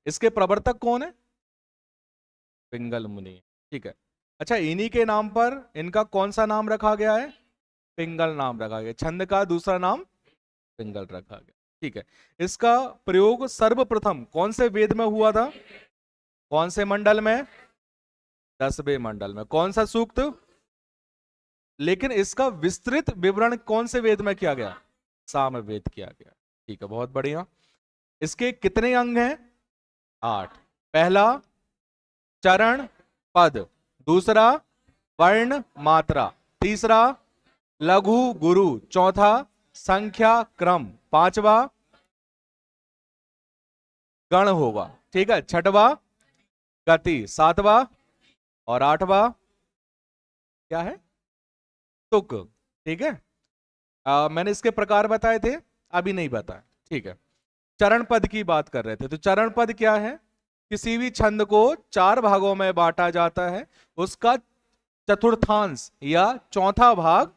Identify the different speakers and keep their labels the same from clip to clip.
Speaker 1: इसके प्रवर्तक कौन है? पिंगल मुनि। ठीक है। अच्छा, इन्हीं के नाम पर इनका कौन सा नाम रखा गया है? पिंगल नाम रखा गया। छंद का दूसरा नाम पिंगल रखा गया। ठीक है। इसका प्रयोग सर्वप्रथम कौन से वेद में हुआ था? कौन से मंडल में? 10वें मंडल में। कौन सा सूक्त? लेकिन इसका विस्तृत विवरण कौन से वेद में किया गया? सामवेद किया गया। ठीक है, बहुत बढ़िया। इसके कितने अंग हैं? 8। पहला चरण पद, दूसरा वर्ण मात्रा, तीसरा लघु गुरु, चौथा संख्या क्रम, पांचवा गण होगा। ठीक है। छठवा गति, सातवा और आठवां क्या है? तुक। ठीक है। मैंने इसके प्रकार बताए थे, अभी नहीं बताए। ठीक है। चरण पद की बात कर रहे थे, तो चरण पद क्या है? किसी भी छंद को 4 भागों में बांटा जाता है, उसका चतुर्थांश या चौथा भाग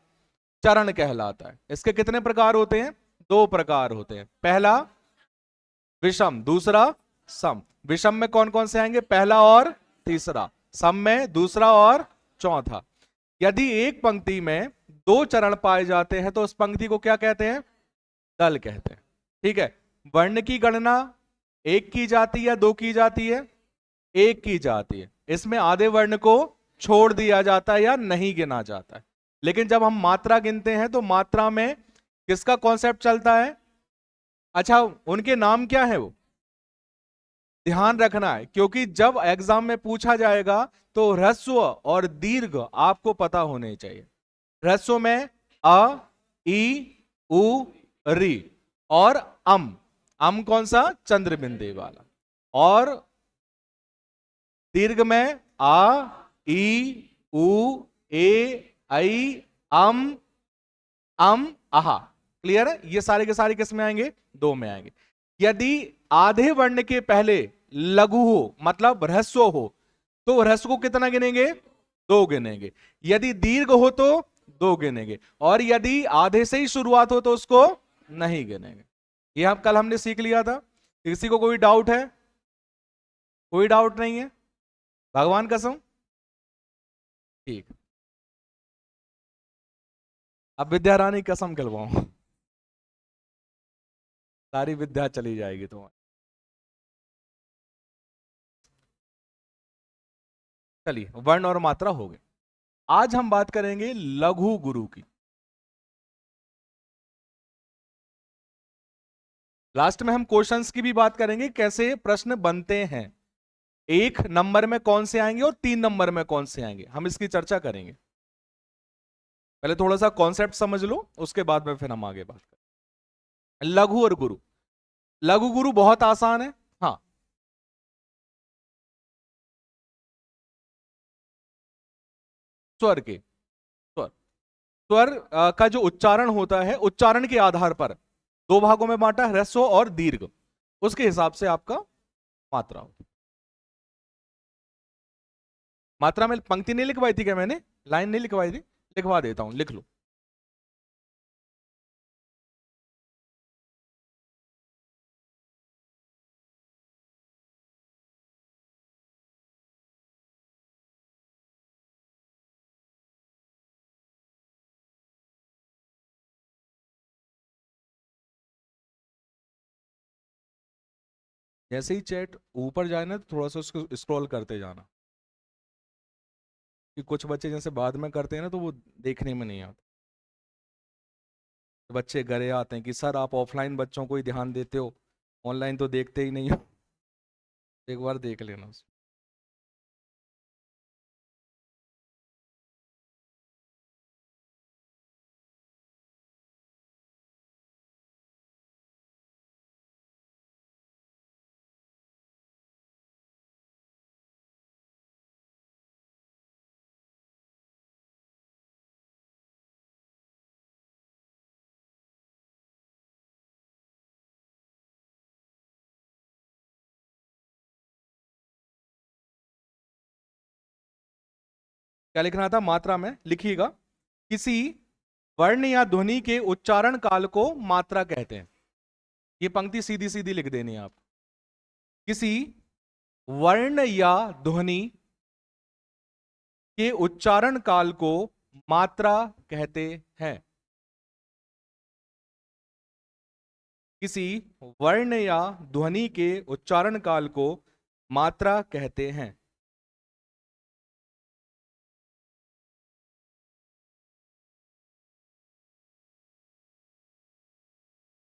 Speaker 1: चरण कहलाता है। इसके कितने प्रकार होते हैं? 2 प्रकार होते हैं। पहला विषम, दूसरा सम। विषम में कौन कौन से आएंगे? पहला और तीसरा। सम में दूसरा और चौथा। यदि एक पंक्ति में 2 चरण पाए जाते हैं तो उस पंक्ति को क्या कहते हैं? दल कहते हैं। ठीक है। वर्ण की गणना 1 की जाती है या 2 की जाती है? 1 की जाती है। इसमें आधे वर्ण को छोड़ दिया जाता है या नहीं गिना जाता है। लेकिन जब हम मात्रा गिनते हैं तो मात्रा में किसका कॉन्सेप्ट चलता है? अच्छा, उनके नाम क्या है वो ध्यान रखना है, क्योंकि जब एग्जाम में पूछा जाएगा तो ह्रस्व और दीर्घ आपको पता होने चाहिए। ह्रस्व में अ, ई, उ, री और अम कौन सा? चंद्र बिंदु वाला। और दीर्घ में आ, ई, उ, ए, ऐ, आहा। क्लियर है? ये सारे के सारे किस में आएंगे? 2 में आएंगे। यदि आधे वर्ण के पहले लघु हो, मतलब ह्रस्व हो, तो ह्रस्व को कितना गिनेंगे? 2 गिनेंगे। यदि दीर्घ हो तो 2 गिनेंगे। और यदि आधे से ही शुरुआत हो तो उसको नहीं गिनेंगे। ये हम कल हमने सीख लिया था। किसी को कोई डाउट है? कोई डाउट नहीं है? भगवान कसम? ठीक। अब विद्या रानी कसम खिलवाऊं, सारी विद्या चली जाएगी तुम्हारी। चलिए, वर्ण और मात्रा हो गए। आज हम बात करेंगे लघु गुरु की। लास्ट में हम क्वेश्चंस की भी बात करेंगे, कैसे प्रश्न बनते हैं, 1 नंबर में कौन से आएंगे और 3 नंबर में कौन से आएंगे, हम इसकी चर्चा करेंगे। पहले थोड़ा सा कॉन्सेप्ट समझ लो, उसके बाद में फिर हम आगे बात करें। लघु और गुरु। लघु गुरु बहुत आसान है। हाँ, स्वर के स्वर स्वर का जो उच्चारण होता है, उच्चारण के आधार पर 2 भागों में बांटा, ह्रस्व और दीर्घ। उसके हिसाब से आपका मात्रा होगी। मात्रा में पंक्ति नहीं लिखवाई थी क्या मैंने? लाइन नहीं लिखवाई थी? लिखवा देता हूं, लिख लो। जैसे ही चैट ऊपर जाए ना, तो थोड़ा सा उसको स्क्रॉल करते जाना, कि कुछ बच्चे जैसे बाद में करते हैं ना तो वो देखने में नहीं आता। बच्चे घरे आते हैं कि सर आप ऑफलाइन बच्चों को ही ध्यान देते हो, ऑनलाइन तो देखते ही नहीं हो। एक बार देख लेना उसको। क्या लिखना था? मात्रा में लिखिएगा, किसी वर्ण या ध्वनि के उच्चारण काल को मात्रा कहते हैं। ये पंक्ति सीधी सीधी लिख देनी है आप। किसी वर्ण या ध्वनि के उच्चारण काल को मात्रा कहते हैं। किसी वर्ण या ध्वनि के उच्चारण काल को मात्रा कहते हैं।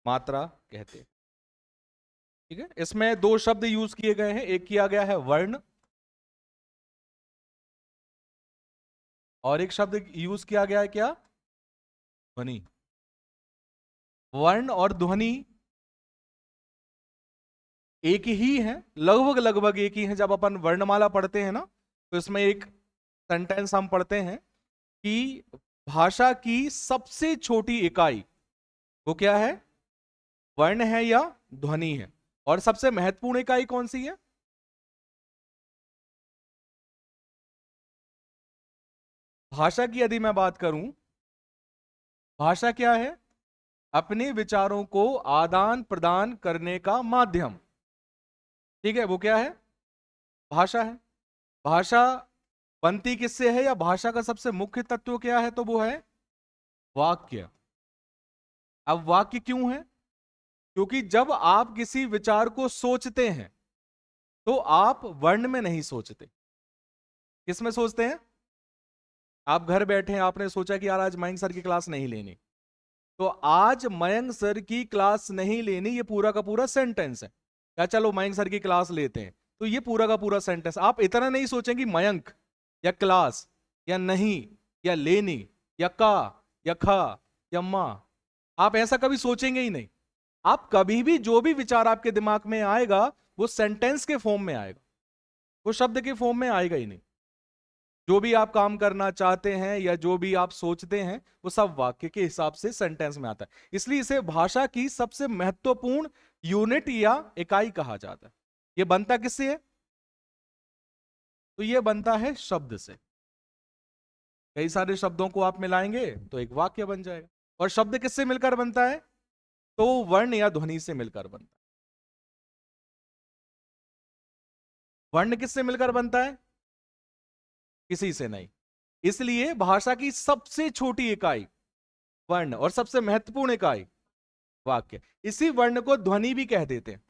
Speaker 1: मात्रा कहते हैं। ठीक है, इसमें दो शब्द यूज किए गए हैं। एक किया गया है वर्ण और एक शब्द यूज किया गया है क्या? ध्वनि। वर्ण और ध्वनि एक ही है, लगभग लगभग एक ही है। जब अपन वर्णमाला पढ़ते हैं ना, तो इसमें एक सेंटेंस हम पढ़ते हैं कि भाषा की सबसे छोटी इकाई वो क्या है? वर्ण है या ध्वनि है। और सबसे महत्वपूर्ण इकाई कौन सी है? भाषा की यदि मैं बात करूं, भाषा क्या है? अपने विचारों को आदान प्रदान करने का माध्यम। ठीक है, वो क्या है? भाषा है। भाषा बनती किससे है, या भाषा का सबसे मुख्य तत्व क्या है? तो वो है वाक्य। अब वाक्य क्यों है? क्योंकि जब आप किसी विचार को सोचते हैं तो आप वर्ण में नहीं सोचते। किस में सोचते हैं? आप घर बैठे हैं, आपने सोचा कि यार आज मयंक सर की क्लास नहीं लेनी, तो आज मयंक सर की क्लास नहीं लेनी, ये पूरा का पूरा सेंटेंस है। क्या चलो मयंक सर की क्लास लेते हैं, तो ये पूरा का पूरा सेंटेंस। आप इतना नहीं सोचेंगे मयंक या क्लास या नहीं या लेनी या का या खा या मां। आप ऐसा कभी सोचेंगे ही नहीं। आप कभी भी जो भी विचार आपके दिमाग में आएगा वो सेंटेंस के फॉर्म में आएगा, वो शब्द के फॉर्म में आएगा ही नहीं। जो भी आप काम करना चाहते हैं या जो भी आप सोचते हैं वो सब वाक्य के हिसाब से सेंटेंस में आता है। इसलिए इसे भाषा की सबसे महत्वपूर्ण यूनिट या इकाई कहा जाता है। ये बनता किससे है? तो ये बनता है शब्द से। कई सारे शब्दों को आप मिलाएंगे तो एक वाक्य बन जाएगा। और शब्द किससे मिलकर बनता है? तो वर्ण या ध्वनि से मिलकर बनता है। वर्ण किससे मिलकर बनता है? किसी से नहीं। इसलिए भाषा की सबसे छोटी इकाई वर्ण और सबसे महत्वपूर्ण इकाई वाक्य। इसी वर्ण को ध्वनि भी कह देते हैं।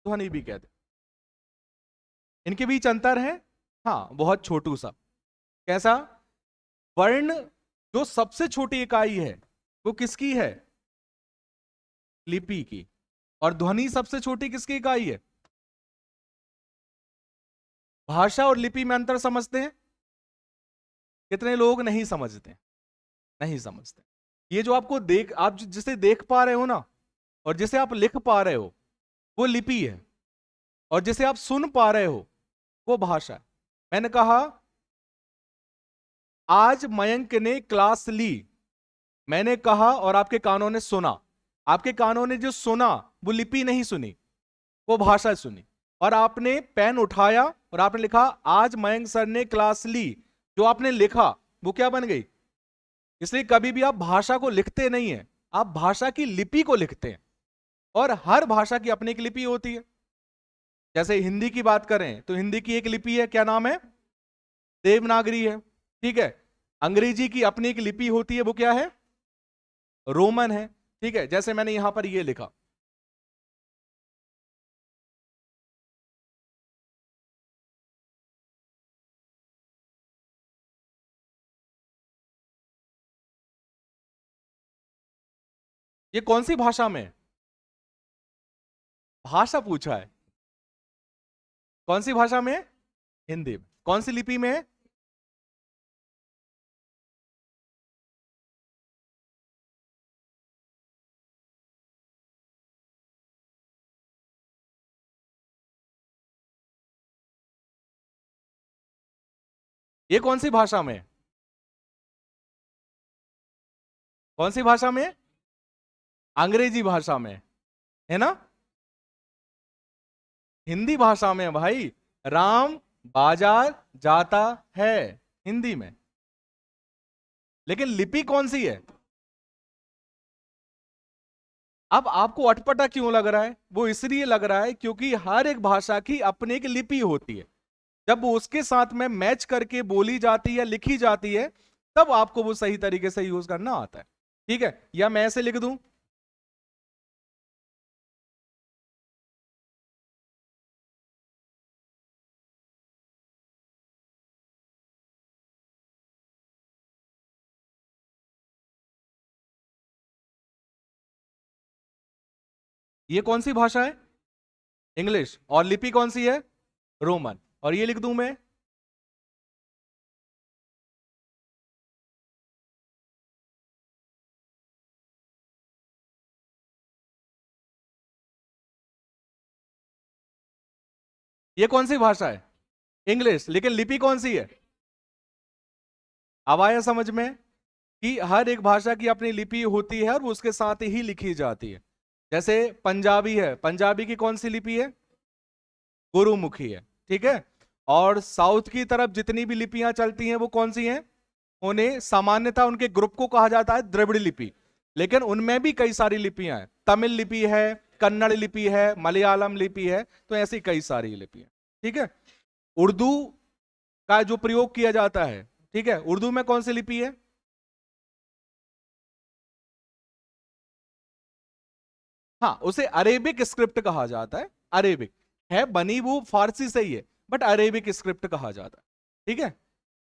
Speaker 1: ध्वनि भी कहते हैं। इनके बीच अंतर है, हाँ, बहुत छोटू सा। कैसा? वर्ण जो सबसे छोटी इकाई है वो किसकी है? लिपि की। और ध्वनि सबसे छोटी किसकी इकाई है? भाषा और लिपि में अंतर समझते हैं? कितने लोग नहीं समझते? नहीं समझते। ये जो आपको आप जिसे देख पा रहे हो ना, और जिसे आप लिख पा रहे हो, वो लिपि है। और जिसे आप सुन पा रहे हो वो भाषा है। मैंने कहा आज मयंक ने क्लास ली, मैंने कहा और आपके कानों ने सुना। आपके कानों ने जो सुना वो लिपि नहीं सुनी, वो भाषा सुनी। और आपने पेन उठाया और आपने लिखा आज मयंक सर ने क्लास ली, जो आपने लिखा वो क्या बन गई? इसलिए कभी भी आप भाषा को लिखते नहीं है, आप भाषा की लिपि को लिखते हैं। और हर भाषा की अपनी एक लिपि होती है। जैसे हिंदी की बात करें तो हिंदी की एक लिपि है, क्या नाम है? देवनागरी है। ठीक है। अंग्रेजी की अपनी एक लिपि होती है, वो क्या है? रोमन है। ठीक है, जैसे मैंने यहां पर ये लिखा, ये कौन सी भाषा में? भाषा पूछा है। कौन सी भाषा में? हिंदी में। कौन सी लिपि में? ये कौन सी भाषा में? कौन सी भाषा में? अंग्रेजी भाषा में, है ना? हिंदी भाषा में भाई। राम बाजार जाता है, हिंदी में। लेकिन लिपि कौन सी है? अब आपको अटपटा क्यों लग रहा है? वो इसलिए लग रहा है क्योंकि हर एक भाषा की अपनी एक लिपि होती है। जब वो उसके साथ में मैच करके बोली जाती है, लिखी जाती है, तब आपको वो सही तरीके से यूज करना आता है। ठीक है, या मैं ऐसे लिख दूं, ये कौन सी भाषा है? इंग्लिश। और लिपि कौन सी है? रोमन। और ये लिख दूं मैं, ये कौन सी भाषा है? इंग्लिश। लेकिन लिपि कौन सी है? अब आया समझ में कि हर एक भाषा की अपनी लिपि होती है और वो उसके साथ ही लिखी जाती है। जैसे पंजाबी है, पंजाबी की कौन सी लिपि है? गुरुमुखी है। ठीक है। और साउथ की तरफ जितनी भी लिपियां चलती हैं वो कौन सी हैं? उन्हें सामान्यतः उनके ग्रुप को कहा जाता है द्रविड़ लिपि। लेकिन उनमें भी कई सारी लिपियां हैं। तमिल लिपि है, कन्नड़ लिपि है, मलयालम लिपि है, तो ऐसी कई सारी लिपियां। ठीक है। उर्दू का जो प्रयोग किया जाता है, ठीक है, उर्दू में कौन सी लिपि है? हाँ, उसे अरेबिक स्क्रिप्ट कहा जाता है। अरेबिक है, बनी वो फारसी से ही है, बट अरेबिक स्क्रिप्ट कहा जाता है। ठीक है।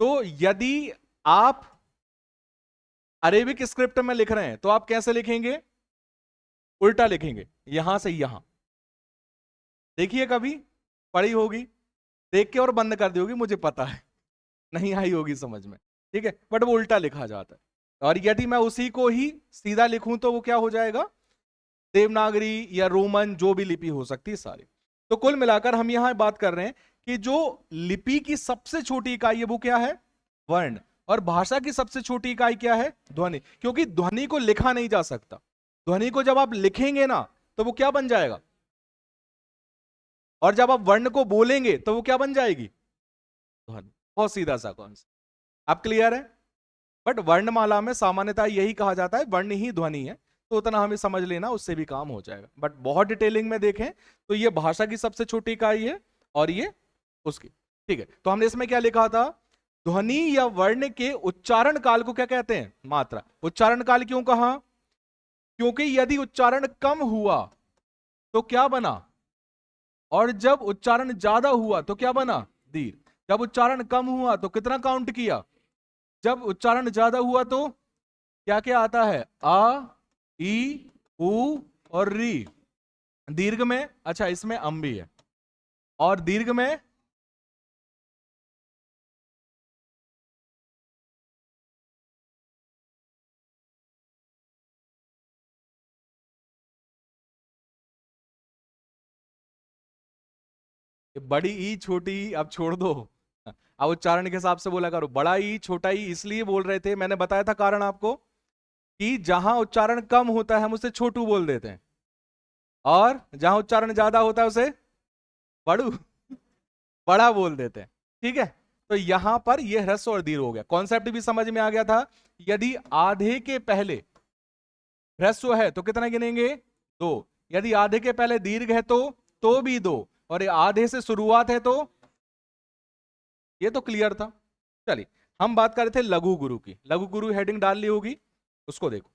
Speaker 1: तो यदि आप अरेबिक स्क्रिप्ट में लिख रहे हैं तो आप कैसे लिखेंगे? उल्टा लिखेंगे, यहां से यहां। देखिए, कभी पढ़ी होगी, देख के और बंद कर दी होगी, मुझे पता है, नहीं आई होगी समझ में। ठीक है, बट वो उल्टा लिखा जाता है। और यदि मैं उसी को ही सीधा लिखूं तो वो क्या हो जाएगा? देवनागरी या रोमन, जो भी लिपि हो सकती है सारी। तो कुल मिलाकर हम यहां बात कर रहे हैं कि जो लिपि की सबसे छोटी इकाई है वो क्या है? वर्ण। और भाषा की सबसे छोटी इकाई क्या है? ध्वनि। क्योंकि ध्वनि को लिखा नहीं जा सकता। ध्वनि को जब आप लिखेंगे ना तो वो क्या बन जाएगा? और जब आप वर्ण को बोलेंगे तो वो क्या बन जाएगी? ध्वनि। बहुत सीधा सा कॉन्सेप्ट। आप क्लियर है? बट वर्णमाला में सामान्यतः यही कहा जाता है वर्ण ही ध्वनि है, तो उतना हमें समझ लेना, उससे भी काम हो जाएगा। बट बहुत डिटेलिंग में देखें तो ये भाषा की सबसे छोटी इकाई है और ये उसकी। ठीक है, तो हमने इसमें क्या लिखा था? ध्वनि या वर्ण के उच्चारण काल को क्या कहते हैं? मात्रा। उच्चारण काल क्यों कहा? क्योंकि यदि उच्चारण कम हुआ तो क्या बना? और जब उच्चारण ज्यादा हुआ तो क्या बना? दीर्घ। जब उच्चारण कम हुआ तो कितना काउंट किया? जब उच्चारण ज्यादा हुआ तो क्या क्या आता है? आ, ई, उ और री। दीर्घ में, अच्छा इसमें अम भी है। और दीर्घ में बड़ी ई, छोटी ई, अब छोड़ दो। अब उच्चारण के हिसाब से बोला करो। बड़ा ई, छोटा ई इसलिए बोल रहे थे, मैंने बताया था कारण आपको, कि जहां उच्चारण कम होता है हम उसे छोटू बोल देते हैं, और जहां उच्चारण ज्यादा होता है उसे बड़ू, बड़ा बोल देते हैं। ठीक है। तो यहां पर यह ह्रस्व और दीर्घ हो गया, कॉन्सेप्ट भी समझ में आ गया था। यदि आधे के पहले ह्रस्व है तो कितना गिनेंगे? दो। यदि आधे के पहले दीर्घ है तो भी दो। और ये आधे से शुरुआत है तो, ये तो क्लियर था। चलिए, हम बात कर रहे थे लघु गुरु की। लघु गुरु हेडिंग डाल ली होगी, उसको देखो।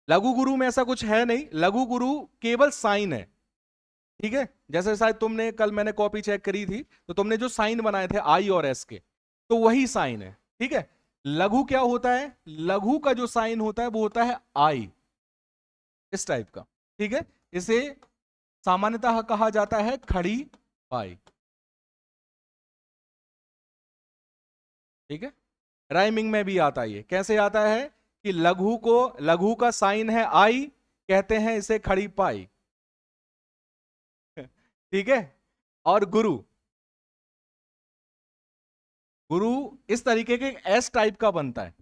Speaker 1: लघु गुरु में ऐसा कुछ है नहीं, लघु गुरु केवल साइन है। ठीक है। जैसे शायद तुमने कल, मैंने कॉपी चेक करी थी, तो तुमने जो साइन बनाए थे आई और एस के, तो वही साइन है। ठीक है। लघु क्या होता है? लघु का जो साइन होता है वो होता है आई, इस टाइप का। ठीक है। इसे सामान्यतः कहा जाता है खड़ी पाई। ठीक है। राइमिंग में भी आता है। ये कैसे आता है? कि लघु को, लघु का साइन है आई, कहते हैं इसे खड़ी पाई। ठीक है। और गुरु, गुरु इस तरीके के एस टाइप का बनता है,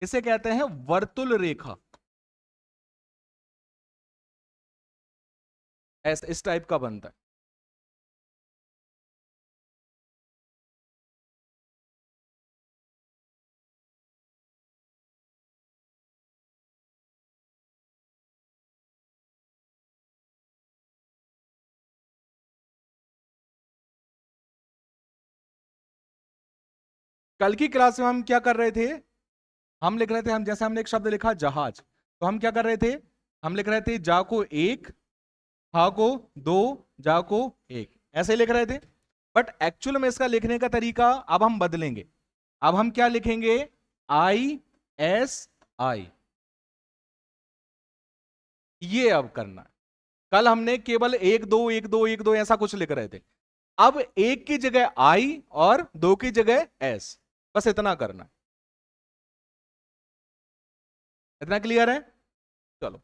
Speaker 1: इसे कहते हैं वर्तुल रेखा। ऐसा इस टाइप का बनता है। कल की क्लास में हम क्या कर रहे थे? हम लिख रहे थे, हम जैसे हमने एक शब्द लिखा जहाज, तो हम क्या कर रहे थे? हम लिख रहे थे जा को एक, हा को दो, जा को एक, ऐसे लिख रहे थे। बट एक्चुअल में इसका लिखने का तरीका अब हम बदलेंगे। अब हम क्या लिखेंगे? आई एस आई, ये अब करना है। कल हमने केवल एक दो एक दो एक दो ऐसा कुछ लिख रहे थे। अब एक की जगह आई और दो की जगह एस, बस इतना करना है। इतना क्लियर है? चलो,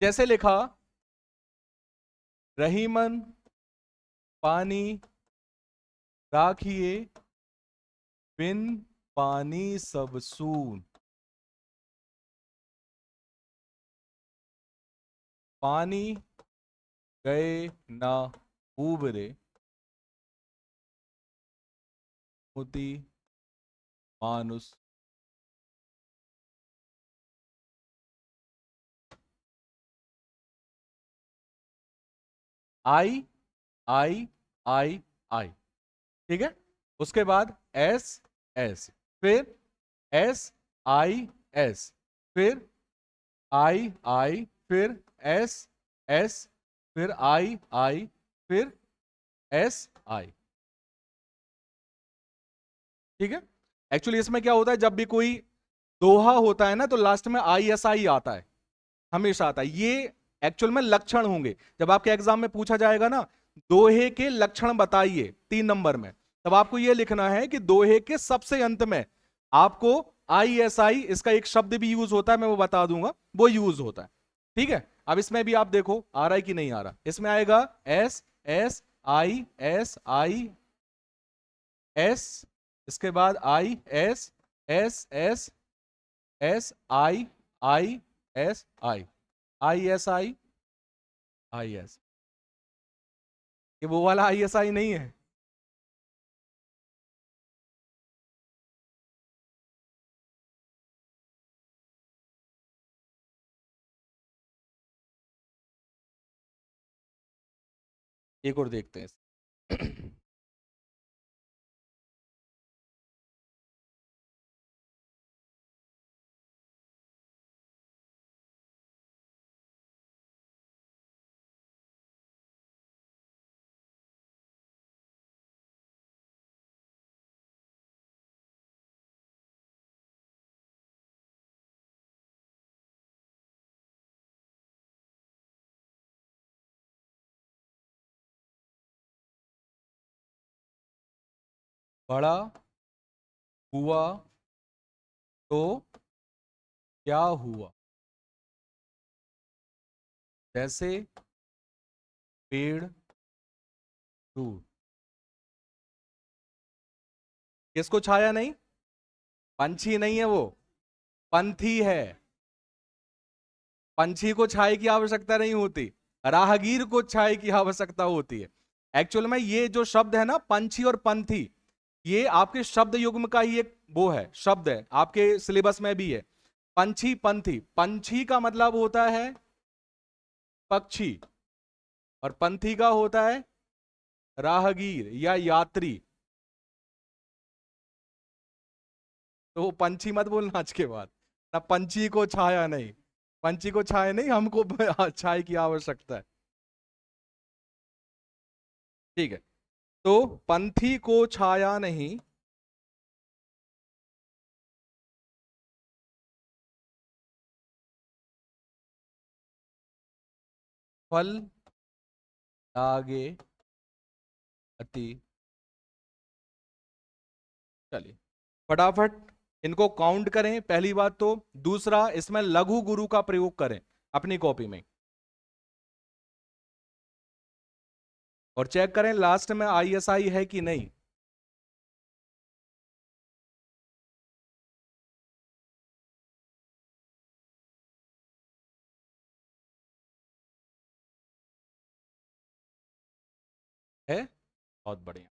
Speaker 1: जैसे लिखा, रहीमन पानी राखिए, बिन पानी सब सून, पानी गए ना उबरे, मोती मानुस। आई आई आई आई, ठीक है। उसके बाद एस एस, फिर एस आई एस, फिर आई आई, फिर एस एस, फिर आई आई, फिर एस आई, ठीक है। एक्चुअली इसमें क्या होता है, जब भी कोई दोहा होता है ना तो लास्ट में आई एस आई आता है, हमेशा आता है। ये एक्चुअल में लक्षण होंगे। जब आपके एग्जाम में पूछा जाएगा ना, दोहे के लक्षण बताइए 3 नंबर में, तब आपको यह लिखना है कि दोहे के सबसे अंत में आपको आई एस आई, इसका एक शब्द भी यूज होता है, मैं वो बता दूंगा, वो यूज होता है, ठीक है। अब इसमें भी आप देखो आ रहा है कि नहीं आ रहा। इसमें आएगा S S I S I S, इसके बाद I S S S S I S I, I S I I S. ये वो वाला आई एस आई नहीं है। एक और देखते हैं। बड़ा हुआ तो क्या हुआ, जैसे पेड़ टूट। किसको छाया नहीं? पंछी नहीं है वो, पंथी है। पंछी को छाए की आवश्यकता नहीं होती, राहगीर को छाए की आवश्यकता होती है। एक्चुअल में ये जो शब्द है ना, पंछी और पंथी, ये आपके शब्द युग्म का ही एक वो है, शब्द है, आपके सिलेबस में भी है। पंछी पंथी, पंछी का मतलब होता है पक्षी, और पंथी का होता है राहगीर या यात्री। तो वो पंछी मत बोलना आज के बाद, ना पंछी को छाया नहीं, पंछी को छाया नहीं, हमको छाया की आवश्यकता है, ठीक है। तो पंथी को छाया नहीं, फल लागे अति। चलिए फटाफट इनको काउंट करें, पहली बात तो। दूसरा, इसमें लघु गुरु का प्रयोग करें अपनी कॉपी में, और चेक करें लास्ट में आईएसआई है कि नहीं। है, बहुत बढ़िया।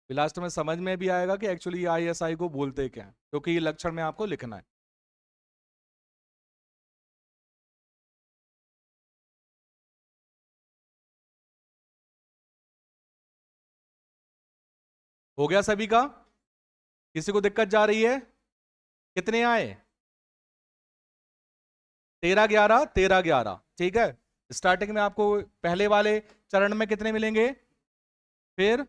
Speaker 1: लास्ट में समझ में भी आएगा कि एक्चुअली ISI को बोलते क्या है, क्योंकि ये लक्षण में आपको लिखना है। हो गया सभी का? किसी को दिक्कत जा रही है? कितने आए? 13 11 13 11, ठीक है। स्टार्टिंग में आपको पहले वाले चरण में कितने मिलेंगे? फिर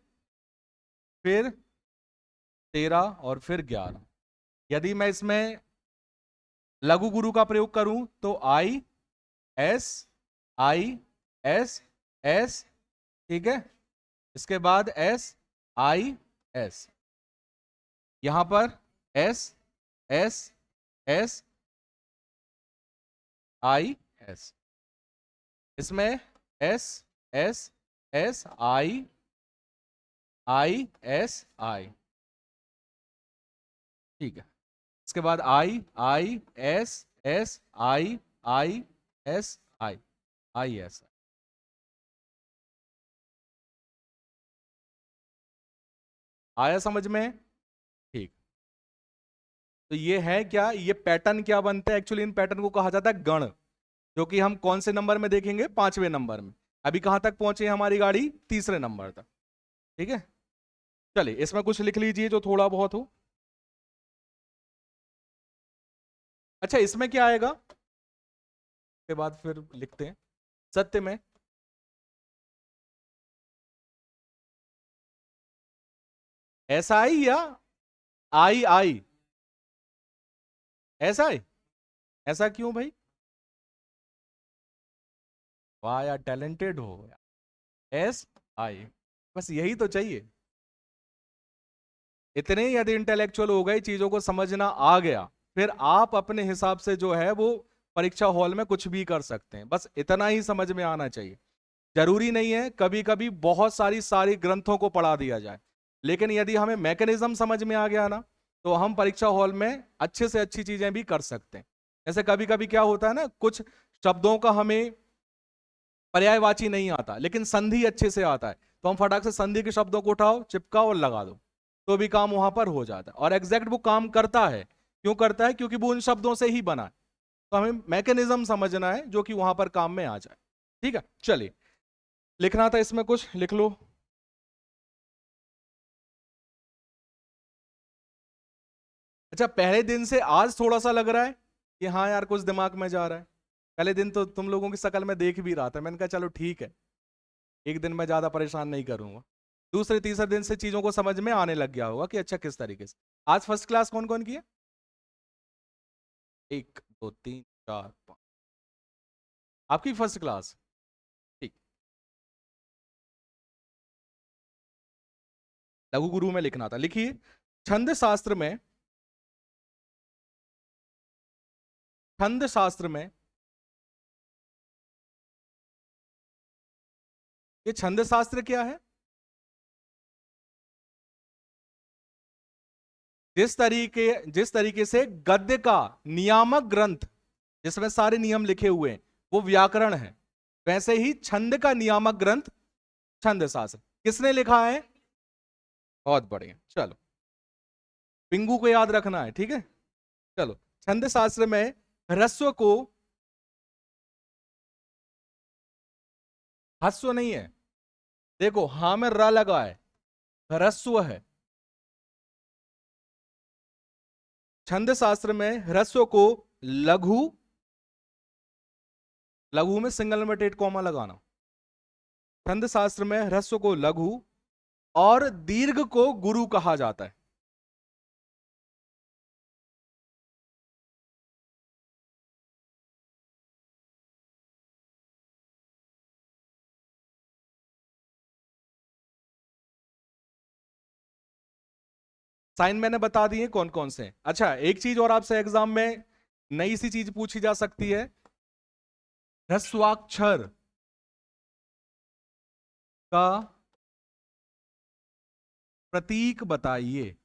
Speaker 1: 13 और फिर 11। यदि मैं इसमें लघु गुरु का प्रयोग करूं तो एस आई एस एस, ठीक है। इसके बाद SIS, यहां पर एस एस एस IS, इसमें SSSI ठीक है। इसके बाद ISSI आया समझ में? ठीक। तो ये है क्या, ये पैटर्न क्या बनता है? एक्चुअली इन पैटर्न को कहा जाता है गण, जो कि हम कौन से नंबर में देखेंगे? 5वें नंबर में। अभी कहां तक पहुंचे हमारी गाड़ी? 3रे नंबर तक, ठीक है। चलिए इसमें कुछ लिख लीजिए जो थोड़ा बहुत हो। अच्छा इसमें क्या आएगा के बाद फिर लिखते हैं। सत्य में SI या आई? SI? ऐसा क्यों भाई? वाह यार, टैलेंटेड हो यार। SI, बस यही तो चाहिए। इतने यदि इंटेलेक्चुअल हो गए, चीजों को समझना आ गया, फिर आप अपने हिसाब से जो है वो परीक्षा हॉल में कुछ भी कर सकते हैं। बस इतना ही समझ में आना चाहिए। जरूरी नहीं है कभी कभी बहुत सारी ग्रंथों को पढ़ा दिया जाए, लेकिन यदि हमें मैकेनिज्म समझ में आ गया ना, तो हम परीक्षा हॉल में अच्छे से अच्छी चीजें भी कर सकते हैं। जैसे कभी कभी क्या होता है ना, कुछ शब्दों का हमें पर्यायवाची नहीं आता, लेकिन संधि अच्छे से आता है, तो हम फटाक से संधि के शब्दों को उठाओ, चिपकाओ और लगा दो, तो भी काम वहां पर हो जाता है। और एग्जैक्ट वो काम करता है। क्यों करता है? क्योंकि वो उन शब्दों से ही बना है। तो हमें मैकेनिज्म समझना है जो कि वहां पर काम में आ जाए। ठीक है, चलिए लिखना था इसमें, कुछ लिख लो। अच्छा, पहले दिन से आज थोड़ा सा लग रहा है कि हाँ यार कुछ दिमाग में जा रहा है। पहले दिन तो तुम लोगों की शक्ल में देख भी रहा था, मैंने कहा चलो ठीक है, एक दिन में ज्यादा परेशान नहीं करूंगा। दूसरे तीसरे दिन से चीजों को समझ में आने लग गया होगा कि अच्छा किस तरीके से। आज फर्स्ट क्लास कौन कौन की है? 1 2 3 4 5, आपकी फर्स्ट क्लास। ठीक। लघु गुरु में लिखना था, लिखिए। छंद शास्त्र में, छंद शास्त्र में, ये छंद शास्त्र क्या है? जिस तरीके से गद्य का नियामक ग्रंथ, जिसमें सारे नियम लिखे हुए हैं, वो व्याकरण है, वैसे ही छंद का नियामक ग्रंथ छंद शास्त्र। किसने लिखा है? बहुत बढ़िया, चलो पिंगू को याद रखना है, ठीक है। चलो, छंद शास्त्र में ह्रस्व को, हस्व नहीं है, देखो हा में र लगा है, ह्रस्व है। छंद शास्त्र में ह्रस्व को लघु, लघु में सिंगल नंबर कॉमा लगाना। छंद शास्त्र में ह्रस्व को लघु और दीर्घ को गुरु कहा जाता है। साइन मैंने बता दिए कौन कौन से। अच्छा एक चीज और आपसे एग्जाम में नई सी चीज पूछी जा सकती है, ह्रस्वाक्षर का प्रतीक बताइए।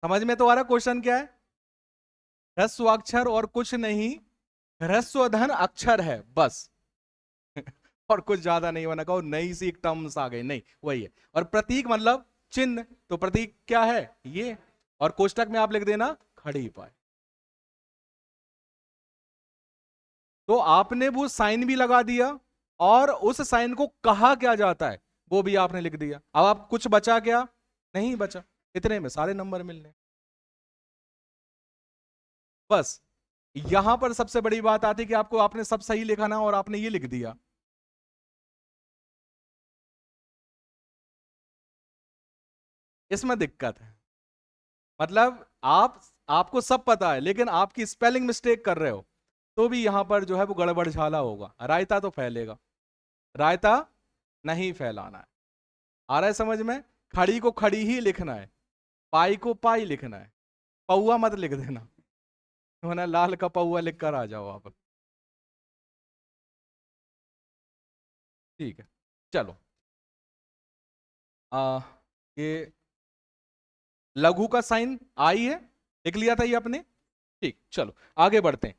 Speaker 1: समझ में तो आ रहा क्वेश्चन क्या है? ह्रस्व अक्षर और कुछ नहीं, ह्रस्व धन अक्षर है बस। और कुछ ज्यादा नहीं बना, कहो नई सी एक टर्म्स आ गई, नहीं वही है। और प्रतीक मतलब चिन्ह, तो प्रतीक क्या है ये, और कोष्टक में आप लिख देना खड़ी पाए। तो आपने वो साइन भी लगा दिया, और उस साइन को कहा क्या जाता है वो भी आपने लिख दिया। अब आप कुछ बचा क्या? नहीं बचा। इतने में सारे नंबर मिलने। बस यहां पर सबसे बड़ी बात आती है कि आपको, आपने सब सही लिखा ना, और आपने ये लिख दिया। इसमें दिक्कत है। मतलब आपको सब पता है, लेकिन आपकी स्पेलिंग मिस्टेक कर रहे हो, तो भी यहां पर जो है वो गड़बड़ झाला होगा। रायता तो फैलेगा, रायता नहीं फैलाना है। आ रहा है समझ में? खड़ी को खड़ी ही लिखना है, पाई को पाई लिखना है, पौआ मत लिख देना, तो ना लाल का पौआ लिख कर आ जाओ आप। ठीक है, चलो। आ, ये लघु का साइन आई है, लिख लिया था ये आपने। ठीक, चलो आगे बढ़ते हैं।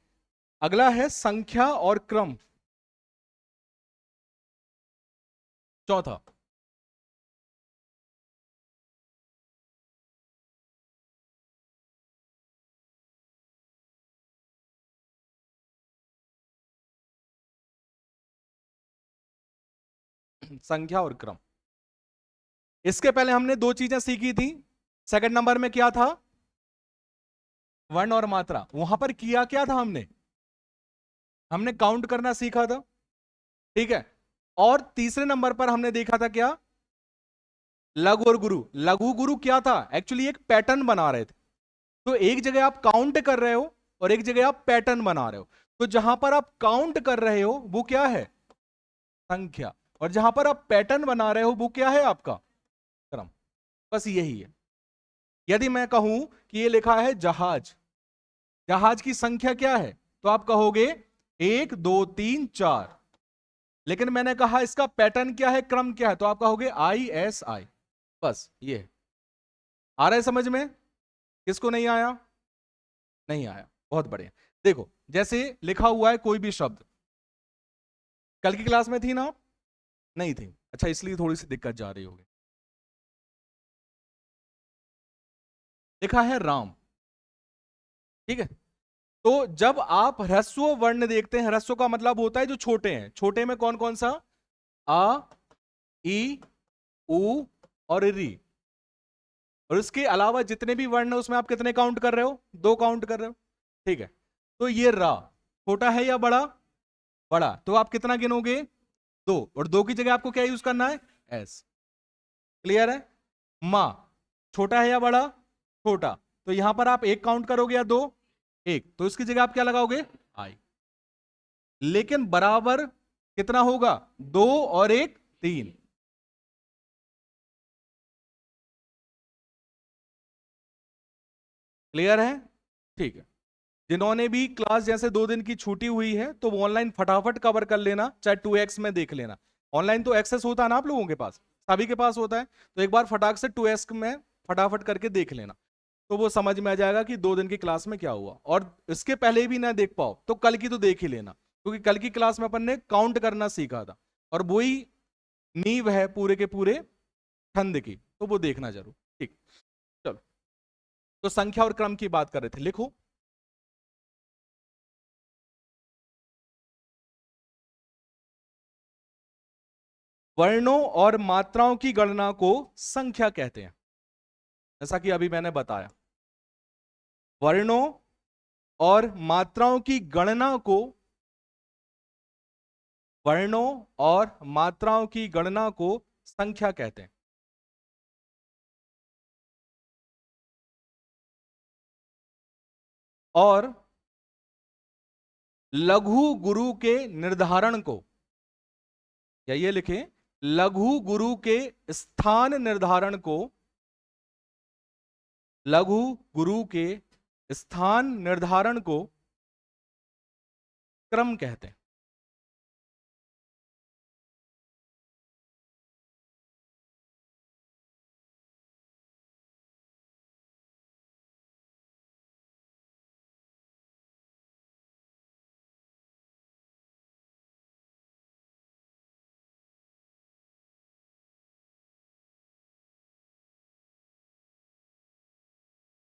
Speaker 1: अगला है संख्या और क्रम, चौथा। संख्या और क्रम, इसके पहले हमने दो चीजें सीखी थी। सेकंड नंबर में क्या था? वर्ण और मात्रा। वहां पर किया क्या था हमने? हमने काउंट करना सीखा था, ठीक है। और तीसरे नंबर पर हमने देखा था क्या? लघु और गुरु। लघु गुरु क्या था? एक्चुअली एक पैटर्न बना रहे थे। तो एक जगह आप काउंट कर रहे हो, और एक जगह आप पैटर्न बना रहे हो। तो जहां पर आप काउंट कर रहे हो वो क्या है? संख्या। और जहां पर आप पैटर्न बना रहे हो वो क्या है आपका? क्रम। बस यही है। यदि मैं कहूं कि ये लिखा है जहाज, जहाज की संख्या क्या है, तो आप कहोगे 1 2 3 4। लेकिन मैंने कहा इसका पैटर्न क्या है, क्रम क्या है, तो आप कहोगे ISI। बस ये है। आ रहा है समझ में? किसको नहीं आया? नहीं आया, बहुत बढ़िया। देखो, जैसे लिखा हुआ है कोई भी शब्द, कल की क्लास में थी ना आप? नहीं थी, अच्छा, इसलिए थोड़ी सी दिक्कत जा रही होगी। लिखा है राम, ठीक है। तो जब आप ह्रस्व वर्ण देखते हैं, ह्रस्व का मतलब होता है जो छोटे हैं, छोटे में कौन कौन सा? आ, ई, उ और री। और इसके अलावा जितने भी वर्ण है उसमें आप कितने काउंट कर रहे हो? दो काउंट कर रहे हो, ठीक है। तो ये रा छोटा है या बड़ा? बड़ा। तो आप कितना गिनोगे? दो। और दो की जगह आपको क्या यूज करना है? एस। क्लियर है? माँ छोटा है या बड़ा? छोटा। तो यहां पर आप एक काउंट करोगे या दो? एक। तो इसकी जगह आप क्या लगाओगे? आई। लेकिन बराबर कितना होगा? दो और एक, तीन। क्लियर है? ठीक है। जिन्होंने भी क्लास जैसे 2 दिन की छुट्टी हुई है, तो वो ऑनलाइन फटाफट कवर कर लेना, चाहे 2x में देख लेना। ऑनलाइन तो एक्सेस होता है ना आप लोगों के पास, सभी के पास होता है। तो एक बार फटाक से 2x में फटाफट करके देख लेना, तो वो समझ में आ जाएगा कि 2 दिन की क्लास में क्या हुआ। और इसके पहले भी ना देख पाओ तो कल की तो देख ही लेना, क्योंकि कल की क्लास में अपन ने काउंट करना सीखा था, और वही नींव है पूरे के पूरे छंद की, तो वो देखना जरूर। ठीक, चलो। तो संख्या और क्रम की बात कर रहे थे, लिखो। वर्णों और मात्राओं की गणना को संख्या कहते हैं, जैसा कि अभी मैंने बताया। वर्णों और मात्राओं की गणना को, वर्णों और मात्राओं की गणना को संख्या कहते हैं। और लघु गुरु के निर्धारण को, या ये लिखें, लघु गुरु के स्थान निर्धारण को, लघु गुरु के स्थान निर्धारण को क्रम कहते हैं।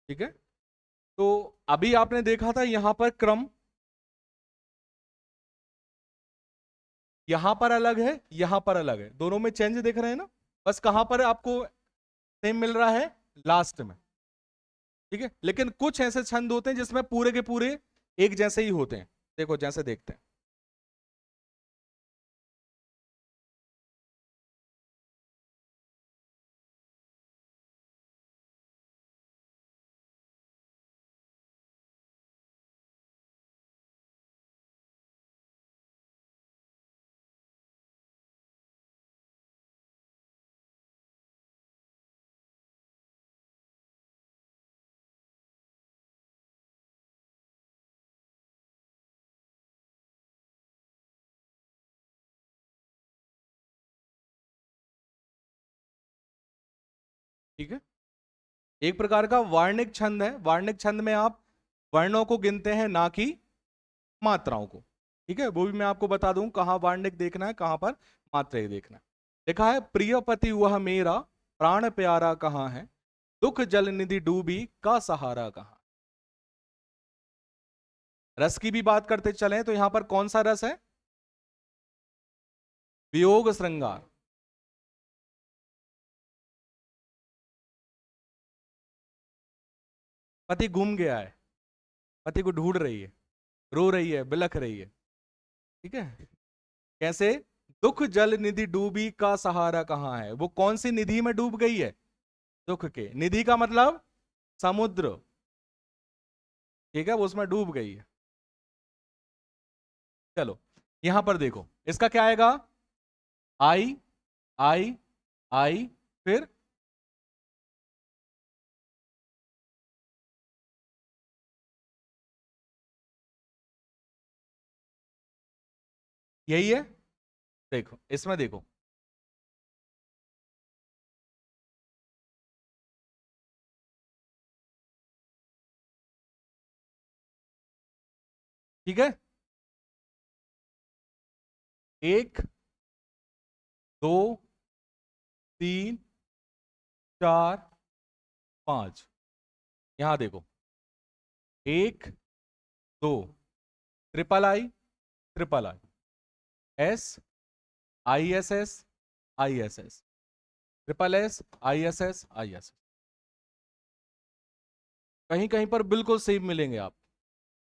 Speaker 1: ठीक है, तो अभी आपने देखा था यहां पर क्रम, यहां पर अलग है, यहां पर अलग है, दोनों में चेंज देख रहे हैं ना, बस कहां पर आपको सेम मिल रहा है, लास्ट में। ठीक है, लेकिन कुछ ऐसे छंद होते हैं जिसमें पूरे के पूरे एक जैसे ही होते हैं। देखो जैसे देखते हैं, ठीक है, एक प्रकार का वार्णिक छंद है। वार्णिक छंद में आप वर्णों को गिनते हैं, ना कि मात्राओं को। ठीक है, वो भी मैं आपको बता दूं कहां वार्णिक देखना है, कहां पर मात्रा देखना है। लिखा है, प्रियपति वह मेरा, प्राण प्यारा कहाँ है, दुख जल निधि डूबी का सहारा कहाँ। रस की भी बात करते चलें तो यहां पर कौन सा रस है, वियोग श्रृंगार। पति गुम गया है, पति को ढूंढ रही है, रो रही है, बिलख रही है। ठीक है, कैसे, दुख जल निधि डूबी का सहारा कहाँ है, वो कौन सी निधि में डूब गई है, दुख के, निधि का मतलब समुद्र। ठीक है, वो उसमें डूब गई है। चलो यहां पर देखो, इसका क्या आएगा, आई, आई, आई, फिर यही है। देखो इसमें देखो, ठीक है, एक, दो, तीन, चार, पांच, यहां देखो, एक, दो, triple I, triple I, S, I S S, I S S, triple S, I S S, I S S. कहीं कहीं पर बिल्कुल सेम मिलेंगे आप,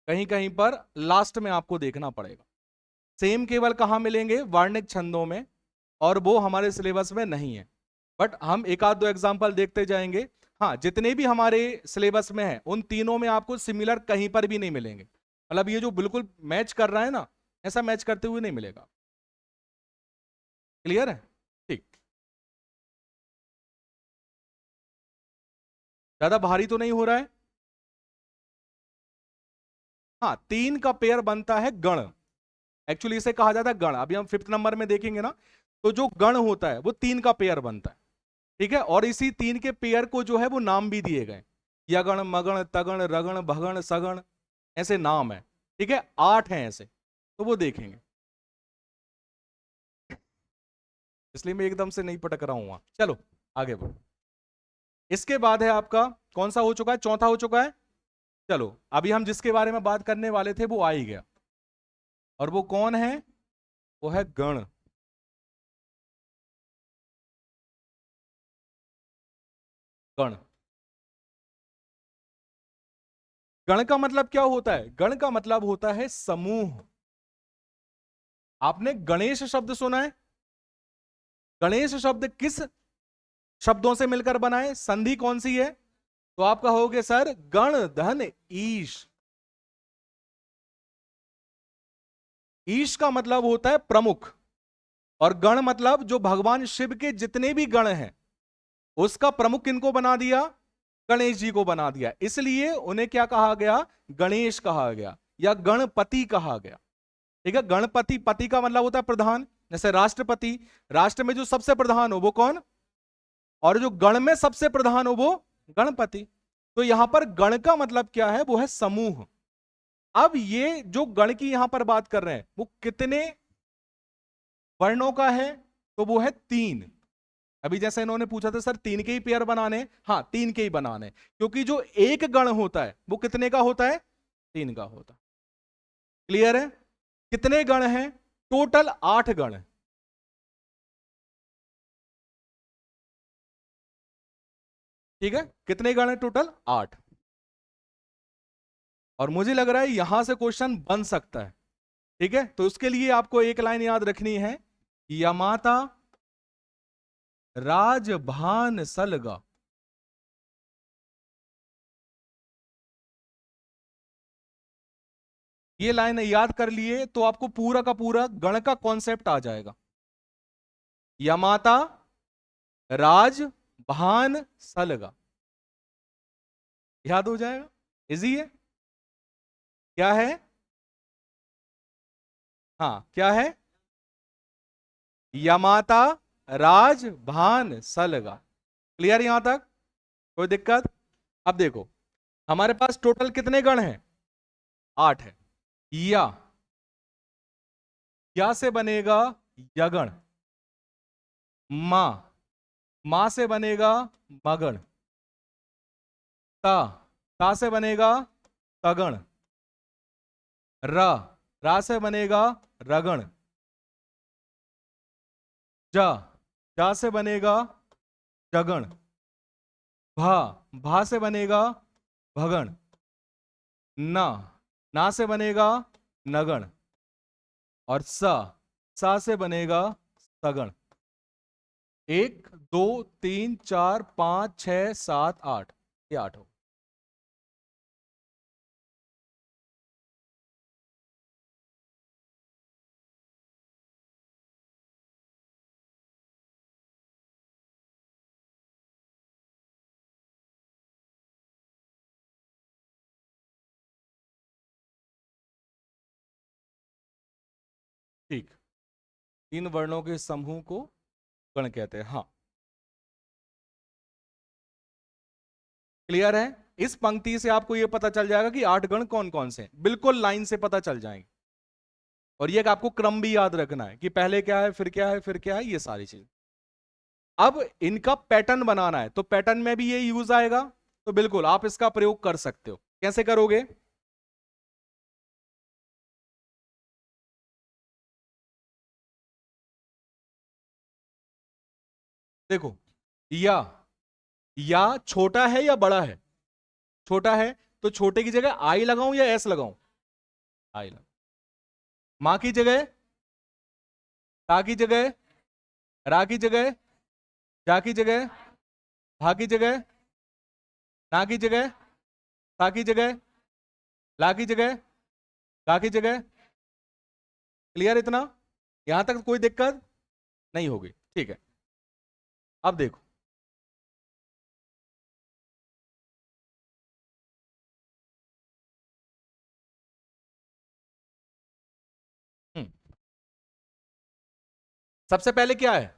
Speaker 1: कहीं कहीं पर लास्ट में आपको देखना पड़ेगा। सेम केवल कहां मिलेंगे, वार्णिक छंदों में, और वो हमारे सिलेबस में नहीं है, बट हम एक आध दो एग्जांपल देखते जाएंगे। हाँ, जितने भी हमारे सिलेबस में है उन तीनों में आपको सिमिलर कहीं पर भी नहीं मिलेंगे, मतलब ये जो बिल्कुल मैच कर रहा है ना, ऐसा मैच करते हुए नहीं मिलेगा। क्लियर है, ठीक, ज्यादा भारी तो नहीं हो रहा है। हाँ, तीन का पेयर बनता है गण, एक्चुअली इसे कहा जाता है गण। अभी हम 5th नंबर में देखेंगे ना, तो जो गण होता है वो तीन का पेयर बनता है। ठीक है, और इसी तीन के पेयर को जो है वो नाम भी दिए गए, यगण, मगण, तगण, रगण, भगण, सगण, ऐसे नाम है। ठीक है, 8 हैं ऐसे, तो वो देखेंगे, इसलिए मैं एकदम से नहीं पटक रहा हूं वहां। चलो आगे बढ़ो। इसके बाद है आपका कौन सा हो चुका है, चौथा हो चुका है। चलो अभी हम जिसके बारे में बात करने वाले थे वो आ ही गया, और वो कौन है, वो है गण। गण, गण का मतलब क्या होता है, गण का मतलब होता है समूह। आपने गणेश शब्द सुना है, गणेश शब्द किस शब्दों से मिलकर बना है, संधि कौन सी है, तो आप कहोगे सर गण धन ईश। ईश का मतलब होता है प्रमुख, और गण मतलब जो भगवान शिव के जितने भी गण हैं उसका प्रमुख किनको बना दिया, गणेश जी को बना दिया, इसलिए उन्हें क्या कहा गया, गणेश कहा गया या गणपति कहा गया। ठीक है, गणपति, पति का मतलब होता है प्रधान, जैसे राष्ट्रपति, राष्ट्र में जो सबसे प्रधान हो वो कौन, और जो गण में सबसे प्रधान हो वो गणपति। तो यहां पर गण का मतलब क्या है, वो है समूह। अब ये जो गण की यहां पर बात कर रहे हैं वो कितने वर्णों का है, तो वो है 3। अभी जैसे इन्होंने पूछा था सर 3 के ही पेयर बनाने, हाँ 3 के ही बनाने, क्योंकि जो एक गण होता है वो कितने का होता है, 3 का होता है। क्लियर है? कितने गण हैं? टोटल 8 गण हैं। ठीक है, कितने गण हैं टोटल? 8। और मुझे लग रहा है यहां से क्वेश्चन बन सकता है। ठीक है, तो उसके लिए आपको एक लाइन याद रखनी है, यमाता राजभान सलगा। ये लाइन याद कर लिए तो आपको पूरा का पूरा गण का कॉन्सेप्ट आ जाएगा। यमाता राज भान सलगा, याद हो जाएगा, इजी है। क्या है? हाँ क्या है? यमाता राज भान सलगा। क्लियर यहां तक? कोई दिक्कत? अब देखो हमारे पास टोटल कितने गण हैं? 8 है। या से बनेगा यगण, मां, मां से बनेगा मगण, ता, ता से बनेगा तगण, रा, रा से बनेगा रगण, जा, जा से बनेगा जगण, भा, भा से बनेगा भगण, ना, ना से बनेगा नगण, और सा से बनेगा सगण। 1 2 3 4 5 6 7 8, ये 8 हो। ठीक, 3 वर्णों के समूह को गण कहते हैं। हाँ क्लियर है? इस पंक्ति से आपको यह पता चल जाएगा कि 8 गण कौन कौन से हैं, बिल्कुल लाइन से पता चल जाएंगे। और ये आपको क्रम भी याद रखना है कि पहले क्या है, फिर क्या है, फिर क्या है, ये सारी चीज। अब इनका पैटर्न बनाना है, तो पैटर्न में भी ये यूज आएगा, तो बिल्कुल आप इसका प्रयोग कर सकते हो। कैसे करोगे? देखो, या छोटा है या बड़ा है? छोटा है, तो छोटे की जगह आई लगाऊं या एस लगाऊं? आई लगाऊं। मां की जगह, ता की जगह, रा की जगह, जा की जगह, भा की जगह, ना की जगह, सा की जगह, ला की जगह, गा की जगह। क्लियर इतना? यहां तक कोई दिक्कत नहीं होगी। ठीक है, अब देखो, हम्म, सबसे पहले क्या है?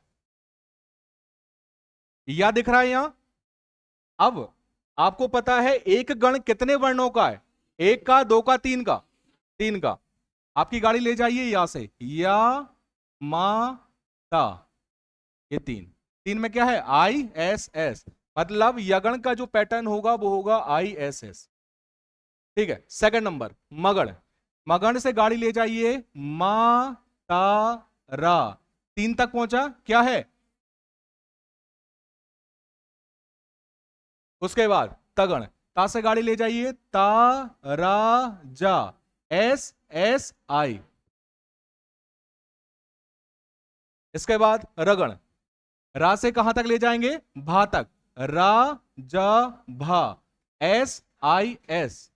Speaker 1: या दिख रहा है यहां। अब आपको पता है एक गण कितने वर्णों का है? 1 का, 2 का, 3 का? 3 का। आपकी गाड़ी ले जाइए यहां से, या, मा, ता, ये 3। 3 में क्या है? आई एस एस, मतलब यगण का जो पैटर्न होगा वो होगा आई एस एस। ठीक है, सेकंड नंबर मगण। मगण से गाड़ी ले जाइए, मा, ता, रा, 3 तक पहुंचा, क्या है? उसके बाद तगण, ता से गाड़ी ले जाइए, ता, रा, जा, एस एस आई। इसके बाद रगण, रा से कहां तक ले जाएंगे? भा तक, रा, जा, भा, एस आई एस।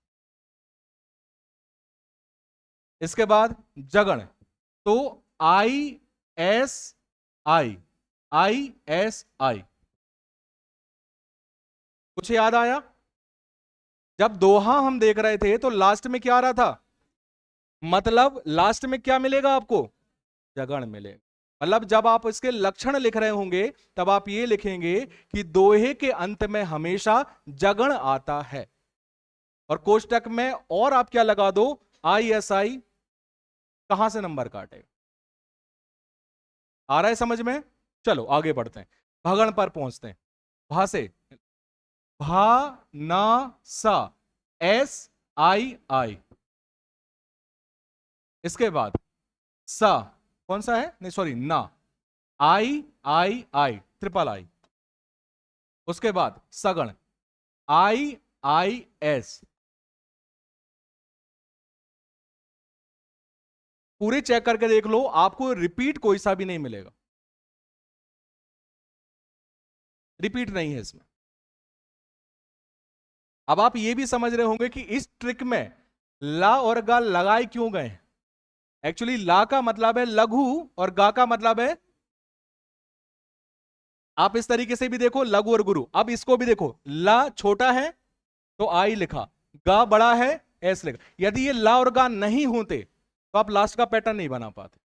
Speaker 1: इसके बाद जगण, तो I S I, I S I. कुछ याद आया? जब दोहा हम देख रहे थे तो लास्ट में क्या आ रहा था? मतलब लास्ट में क्या मिलेगा आपको? जगण मिलेगा। मतलब जब आप इसके लक्षण लिख रहे होंगे तब आप ये लिखेंगे कि दोहे के अंत में हमेशा जगण आता है। और कोष्टक में और आप क्या लगा दो? I S I. कहां से नंबर काटे? आ रहा है समझ में? चलो आगे बढ़ते हैं। भगण पर पहुंचते हैं। भा से भा ना सा, एस आई आई। इसके बाद सा, कौन सा है, नहीं सॉरी, ना, आई आई आई, ट्रिपल आई। उसके बाद सगण, आई आई एस। पूरे चेक करके देख लो, आपको रिपीट कोई सा भी नहीं मिलेगा, रिपीट नहीं है इसमें। अब आप ये भी समझ रहे होंगे कि इस ट्रिक में ला और गा लगाए क्यों गए। एक्चुअली ला का मतलब है लघु और गा का मतलब है, आप इस तरीके से भी देखो, लघु और गुरु। अब इसको भी देखो, ला छोटा है तो आई लिखा, गा बड़ा है एस लिखा। यदि ये ला और गा नहीं होते तो आप लास्ट का पैटर्न नहीं बना पाते।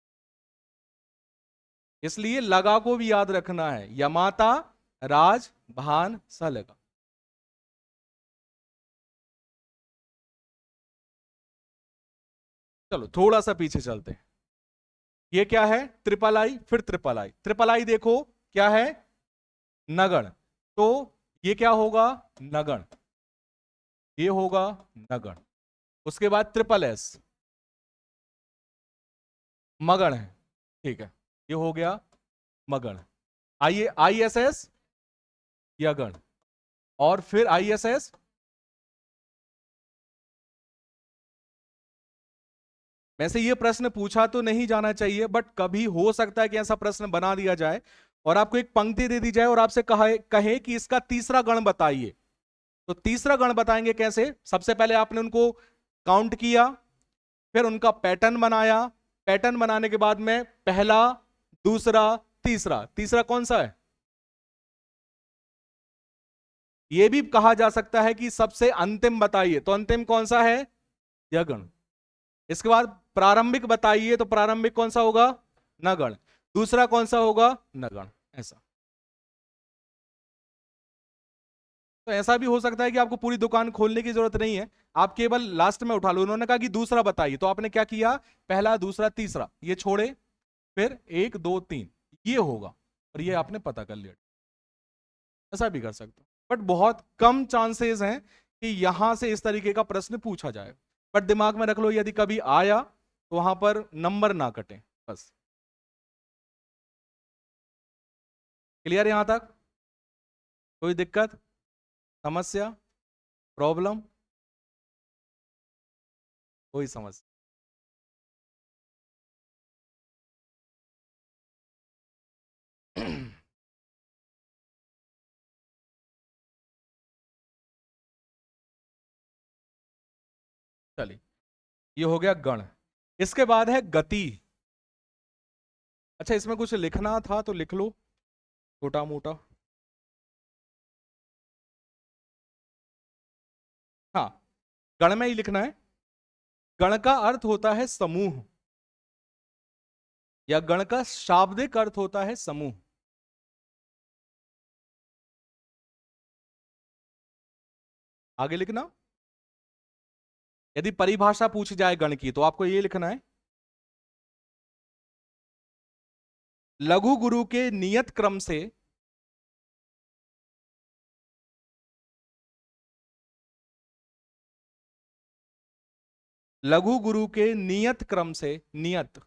Speaker 1: इसलिए लगा को भी याद रखना है, यमाता राज भान सा लगा। चलो थोड़ा सा पीछे चलते हैं। ये क्या है, ट्रिपल आई, फिर ट्रिपल आई। ट्रिपल आई देखो क्या है, नगण। तो ये क्या होगा, नगण, ये होगा नगण। उसके बाद ट्रिपल एस, मगण है, ठीक है, ये हो गया मगण। आई आई एस एस यगण, और फिर आई एस एस। वैसे ये प्रश्न पूछा तो नहीं जाना चाहिए, बट कभी हो सकता है कि ऐसा प्रश्न बना दिया जाए और आपको एक पंक्ति दे दी जाए और आपसे कहे कि इसका तीसरा गण बताइए। तो तीसरा गण बताएंगे कैसे, सबसे पहले आपने उनको काउंट किया, फिर उनका पैटर्न बनाया। पैटर्न बनाने के बाद में पहला, दूसरा, तीसरा, तीसरा कौन सा है, यह भी कहा जा सकता है कि सबसे अंतिम बताइए, तो अंतिम कौन सा है, यह गण। इसके बाद प्रारंभिक बताइए, तो प्रारंभिक कौन सा होगा, नगण। दूसरा कौन सा होगा, नगण। ऐसा, तो ऐसा भी हो सकता है कि आपको पूरी दुकान खोलने की जरूरत नहीं है, आप केवल लास्ट में उठा लो। उन्होंने कहा कि दूसरा बताइए, तो आपने क्या किया, पहला दूसरा तीसरा ये छोड़े, फिर एक दो तीन, ये होगा, और ये आपने पता कर लिया। ऐसा भी कर सकते हो, बट बहुत कम चांसेस हैं कि यहां से इस तरीके का प्रश्न पूछा जाए। बट दिमाग में रख लो, यदि कभी आया तो वहां पर नंबर ना कटे, बस। क्लियर यहां तक, कोई दिक्कत, समस्या, प्रॉब्लम, कोई समस्या। चलिए, ये हो गया गण। इसके बाद है गति। अच्छा, इसमें कुछ लिखना था तो लिख लो, छोटा मोटा। हाँ, गण में ही लिखना है। गण का अर्थ होता है समूह, या गण का शाब्दिक अर्थ होता है समूह। आगे लिखना, यदि परिभाषा पूछी जाए गण की तो आपको ये लिखना है, लघु गुरु के नियत क्रम से लघु गुरु के नियत क्रम से, नियत,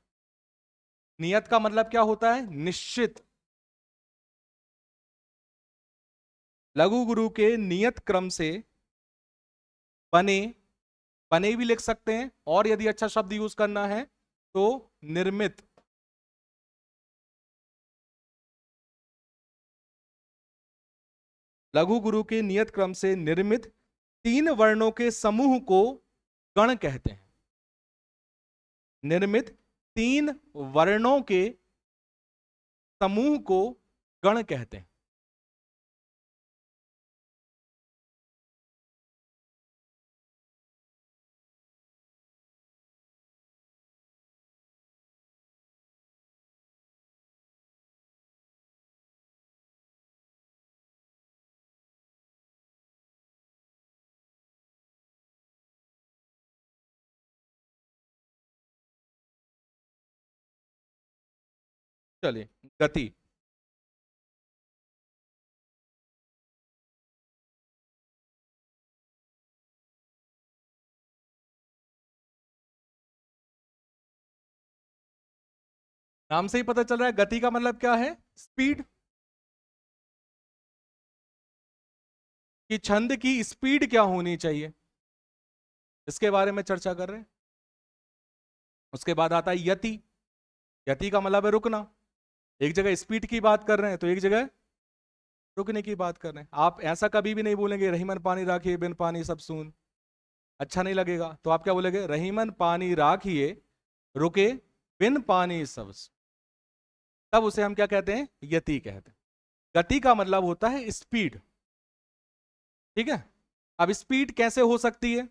Speaker 1: नियत का मतलब क्या होता है, निश्चित। लघु गुरु के नियत क्रम से बने, बने भी लिख सकते हैं, और यदि अच्छा शब्द यूज करना है तो निर्मित। लघु गुरु के नियत क्रम से निर्मित तीन वर्णों के समूह को गण कहते हैं। निर्मित तीन वर्णों के समूह को गण कहते हैं। चलिए, गति। नाम से ही पता चल रहा है गति का मतलब क्या है, स्पीड। कि छंद की स्पीड क्या होनी चाहिए, इसके बारे में चर्चा कर रहे हैं। उसके बाद आता है यति। यति का मतलब है रुकना। एक जगह स्पीड की बात कर रहे हैं तो एक जगह रुकने की बात कर रहे हैं। आप ऐसा कभी भी नहीं बोलेंगे रहीमन पानी राखिए बिन पानी सब सून, अच्छा नहीं लगेगा। तो आप क्या बोलेंगे, रहीमन पानी राखिए रुके बिन पानी सब सून। तब उसे हम क्या कहते हैं, यति कहते हैं। गति का मतलब होता है स्पीड। ठीक है। अब स्पीड कैसे हो सकती है,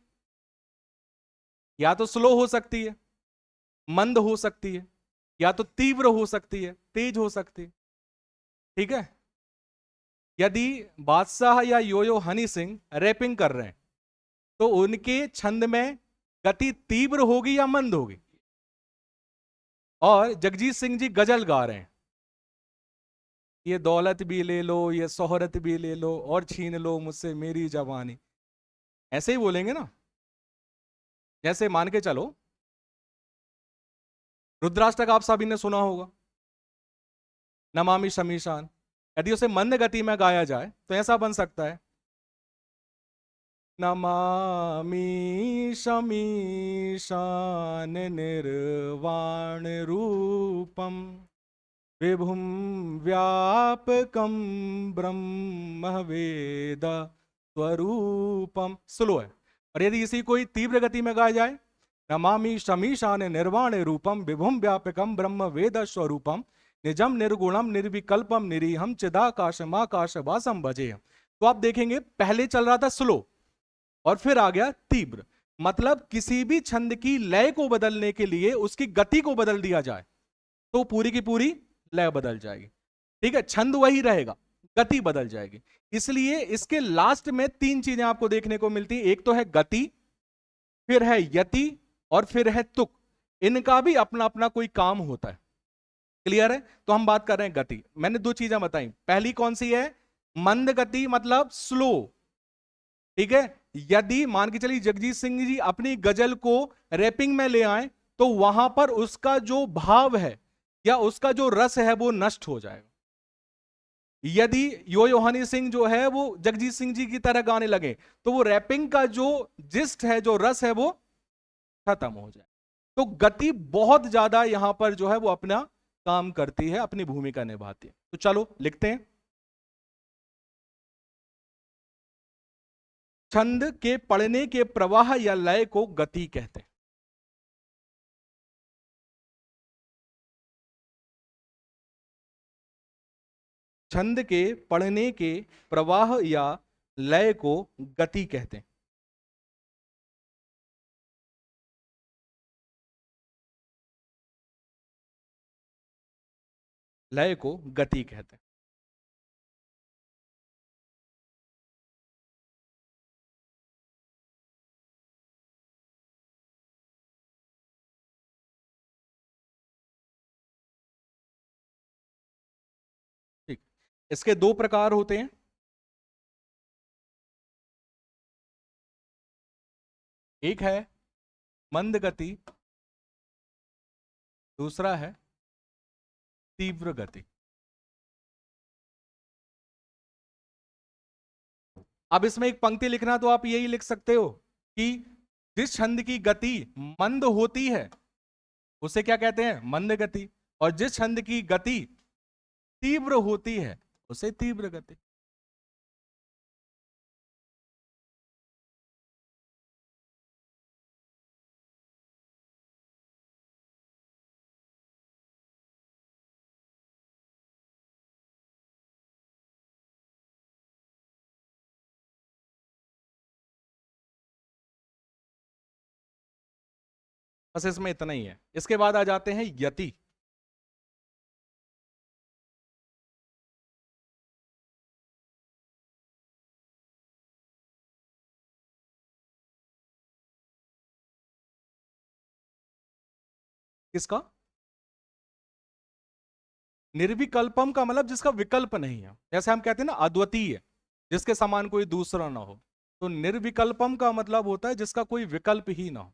Speaker 1: या तो स्लो हो सकती है, मंद हो सकती है, या तो तीव्र हो सकती है, तेज हो सकती है। ठीक है। यदि बादशाह या योयो हनी सिंह रैपिंग कर रहे हैं तो उनके छंद में गति तीव्र होगी या मंद होगी। और जगजीत सिंह जी गजल गा रहे हैं, ये दौलत भी ले लो ये शोहरत भी ले लो और छीन लो मुझसे मेरी जवानी, ऐसे ही बोलेंगे ना। जैसे मान के चलो रुद्राष्टक आप सभी ने सुना होगा, नमामि शमीशान। यदि उसे मंद गति में गाया जाए तो ऐसा बन सकता है, नमामि शमीशान निर्वाण रूपम विभुम व्यापकम ब्रह्म वेद स्वरूपम। स्लो है। और यदि इसी कोई तीव्र गति में गाया जाए, नमामि शमीशान निर्वाण रूपम विभुम व्यापकम ब्रह्म वेद स्वरूपम निजम निर्गुणम निर्विकल्पम निरीहम चिदाकाशमाकाश वासम भजे। तो आप देखेंगे पहले चल रहा था स्लो और फिर आ गया तीव्र। मतलब किसी भी छंद की लय को बदलने के लिए उसकी गति को बदल दिया जाए तो पूरी की पूरी लय बदल जाएगी। ठीक है, छंद वही रहेगा, गति बदल जाएगी। इसलिए इसके लास्ट में तीन चीजें आपको देखने को मिलती, एक तो है गति, फिर है यति और फिर है तुक। इनका भी अपना अपना कोई काम होता है। क्लियर है। तो हम बात कर रहे हैं गति। मैंने दो चीजें बताई, पहली कौन सी है, मंद गति मतलब स्लो। ठीक है। यदि मान के चलिए जगजीत सिंह जी अपनी गजल को रैपिंग में ले आए तो वहां पर उसका जो भाव है या उसका जो रस है वो नष्ट हो जाएगा। यदि यो योहानी सिंह जो है वो जगजीत सिंह जी की तरह गाने लगे तो वो रैपिंग का जो जिस्ट है, जो रस है, वो खत्म हो जाए। तो गति बहुत ज्यादा यहां पर जो है वो अपना काम करती है, अपनी भूमिका निभाती है। तो चलो लिखते हैं, छंद के पढ़ने के प्रवाह या लय को गति कहते हैं। छंद के पढ़ने के प्रवाह या लय को गति कहते हैं। लय को गति कहते हैं। ठीक। इसके दो प्रकार होते हैं, एक है मंद गति, दूसरा है तीव्र गति। अब इसमें एक पंक्ति लिखना तो आप यही लिख सकते हो कि जिस छंद की गति मंद होती है उसे क्या कहते हैं, मंद गति। और जिस छंद की गति तीव्र होती है उसे तीव्र गति। बस इसमें इतना ही है। इसके बाद आ जाते हैं यति। किसका, निर्विकल्पम का मतलब जिसका विकल्प नहीं है। जैसे हम कहते हैं ना अद्वितीय, जिसके समान कोई दूसरा ना हो। तो निर्विकल्पम का मतलब होता है जिसका कोई विकल्प ही ना हो।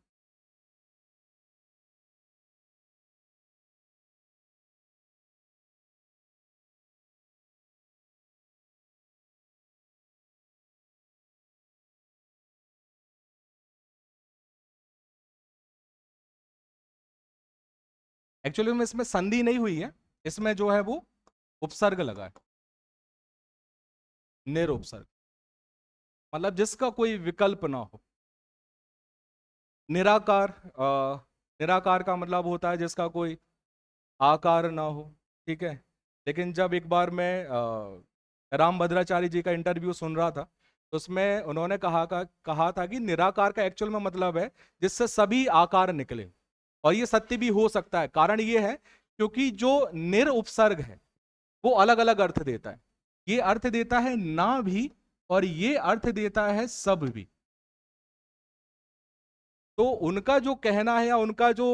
Speaker 1: एक्चुअली में इसमें संधि नहीं हुई है, इसमें जो है वो उपसर्ग लगा है, निरुपसर्ग, मतलब जिसका कोई विकल्प ना हो। निराकार, निराकार का मतलब होता है जिसका कोई आकार ना हो, ठीक है। लेकिन जब एक बार मैं राम भद्राचार्य जी का इंटरव्यू सुन रहा था, तो उसमें उन्होंने कहा था कि निराकार का एक्चुअल में मतलब है जिससे सभी आकार निकले। और ये सत्य भी हो सकता है, कारण ये है क्योंकि जो निर उपसर्ग है वो अलग अलग अर्थ देता है। ये अर्थ देता है ना भी, और ये अर्थ देता है सब भी। तो उनका जो कहना है या उनका जो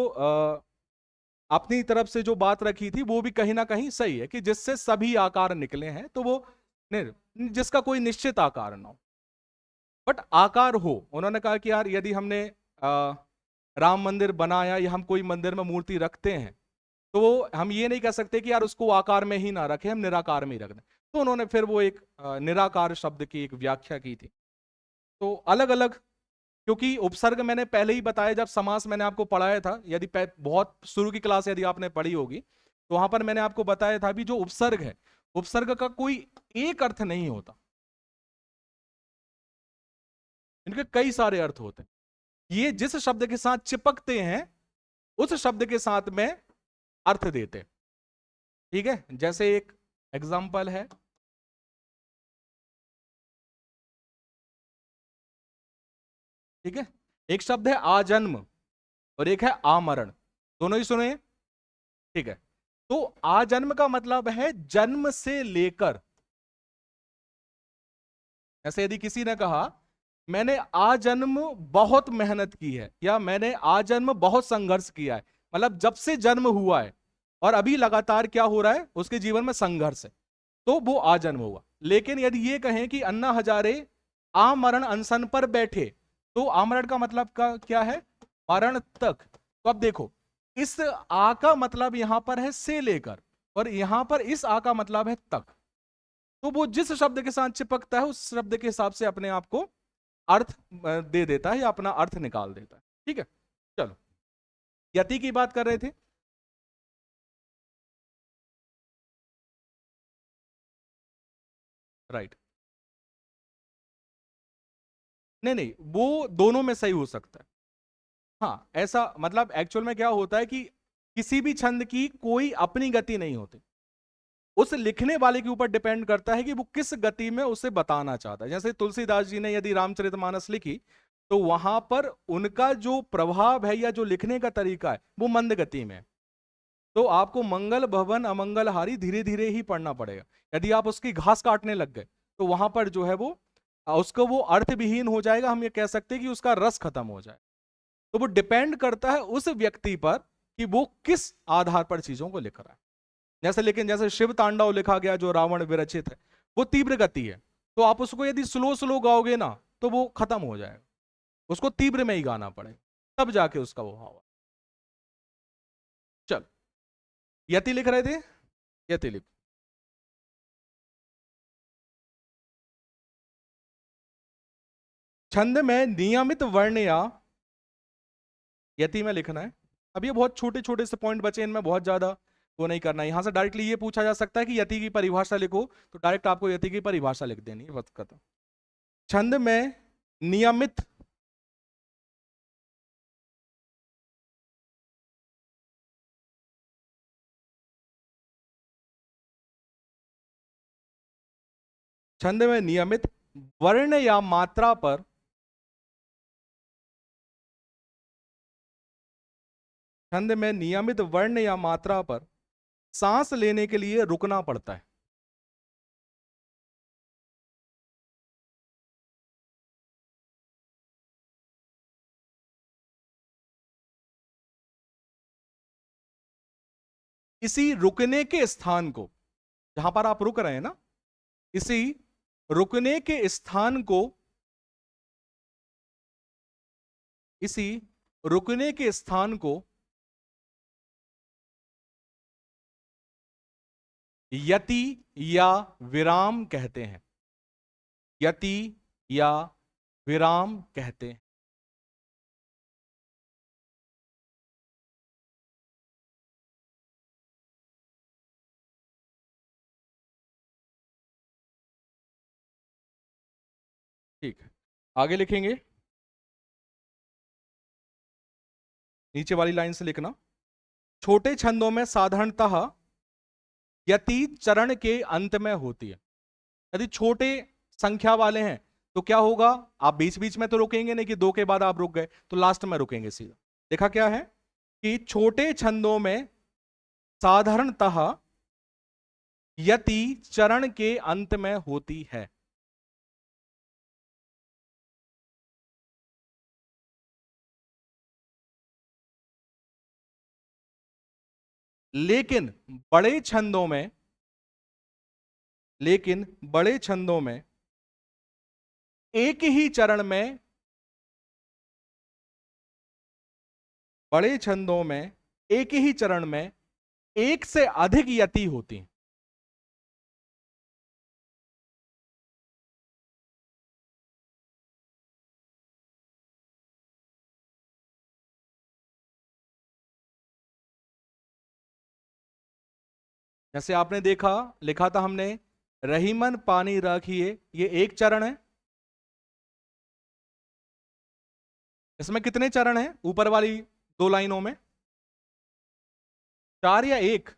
Speaker 1: अपनी तरफ से जो बात रखी थी वो भी कहीं ना कहीं सही है कि जिससे सभी आकार निकले हैं, तो वो निर, जिसका कोई निश्चित आकार ना हो बट आकार हो। उन्होंने कहा कि यार यदि हमने राम मंदिर बनाया या हम कोई मंदिर में मूर्ति रखते हैं, तो हम ये नहीं कह सकते कि यार उसको आकार में ही ना रखें, हम निराकार में ही रख दें। तो उन्होंने फिर वो एक निराकार शब्द की एक व्याख्या की थी। तो अलग अलग, क्योंकि उपसर्ग मैंने पहले ही बताया जब समास मैंने आपको पढ़ाया था, यदि बहुत शुरू की क्लास यदि आपने पढ़ी होगी, तो वहां पर मैंने आपको बताया था भी जो उपसर्ग है, उपसर्ग का कोई एक अर्थ नहीं होता, इनके कई सारे अर्थ होते हैं। ये जिस शब्द के साथ चिपकते हैं उस शब्द के साथ में अर्थ देते हैं, ठीक है। जैसे एक एग्जाम्पल है, ठीक है, एक शब्द है आजन्म और एक है आमरण, दोनों ही सुने, ठीक है। तो आजन्म का मतलब है जन्म से लेकर, ऐसे यदि किसी ने कहा मैंने आजन्म बहुत मेहनत की है या मैंने आजन्म बहुत संघर्ष किया है, मतलब जब से जन्म हुआ है और अभी लगातार क्या हो रहा है उसके जीवन में संघर्ष है, तो वो आजन्म हुआ। लेकिन यदि ये कहें कि अन्ना हजारे आमरण अनशन पर बैठे, तो आमरण का मतलब का क्या है, मरण तक। तो अब देखो, इस आ का मतलब यहां पर है से लेकर, और यहां पर इस आ का मतलब है तक। तो वो जिस शब्द के साथ चिपकता है उस शब्द के हिसाब से अपने आप को अर्थ दे देता है या अपना अर्थ निकाल देता है, ठीक है। चलो, यति की बात कर रहे थे। राइट, नहीं नहीं, वो दोनों में सही हो सकता है। हाँ, ऐसा मतलब एक्चुअल में क्या होता है कि किसी भी छंद की कोई अपनी गति नहीं होती, उस लिखने वाले के ऊपर डिपेंड करता है कि वो किस गति में उसे बताना चाहता है। जैसे तुलसीदास जी ने यदि रामचरितमानस लिखी, तो वहां पर उनका जो प्रभाव है या जो लिखने का तरीका है वो मंद गति में है। तो आपको मंगल भवन अमंगलहारी धीरे धीरे ही पढ़ना पड़ेगा। यदि आप उसकी घास काटने लग गए, तो वहां पर जो है वो उसको वो अर्थ विहीन हो जाएगा, हम ये कह सकते हैं कि उसका रस खत्म हो जाए। तो वो डिपेंड करता है उस व्यक्ति पर कि वो किस आधार पर चीजों को लिख रहा है। जैसे लेकिन जैसे शिव तांडव लिखा गया जो रावण विरचित है, वो तीव्र गति है, तो आप उसको यदि स्लो स्लो गाओगे ना तो वो खत्म हो जाएगा, उसको तीव्र में ही गाना पड़ेगा, तब जाके उसका वो भाव। चल, यति लिख रहे थे, यति लिख। छंद में नियमित वर्ण या यति में लिखना है। अब ये बहुत छोटे छोटे से पॉइंट बचे, इनमें बहुत ज्यादा वो नहीं करना है। यहां से डायरेक्टली ये पूछा जा सकता है कि यति की परिभाषा लिखो, तो डायरेक्ट आपको यति की परिभाषा लिख देनी है, बस खत्म। छंद में नियमित, छंद में नियमित वर्ण या मात्रा पर, छंद में नियमित वर्ण या मात्रा पर सांस लेने के लिए रुकना पड़ता है। इसी रुकने के स्थान को, जहां पर आप रुक रहे हैं ना, इसी रुकने के स्थान को, इसी रुकने के स्थान को यति या विराम कहते हैं, यति या विराम कहते हैं। ठीक है, आगे लिखेंगे, नीचे वाली लाइन से लिखना। छोटे छंदों में साधारणतः यति चरण के अंत में होती है। यदि छोटे संख्या वाले हैं तो क्या होगा, आप बीच बीच में तो रुकेंगे नहीं कि दो के बाद आप रुक गए, तो लास्ट में रुकेंगे सीधा। देखा क्या है कि छोटे छंदों में साधारणतः यति चरण के अंत में होती है। लेकिन बड़े छंदों में, लेकिन बड़े छंदों में एक ही चरण में, बड़े छंदों में एक ही चरण में एक से अधिक यति होती हैं। जैसे आपने देखा, लिखा था हमने, रहीमन पानी राखिए, ये एक चरण है। इसमें कितने चरण हैं ऊपर वाली दो लाइनों में? चार या एक?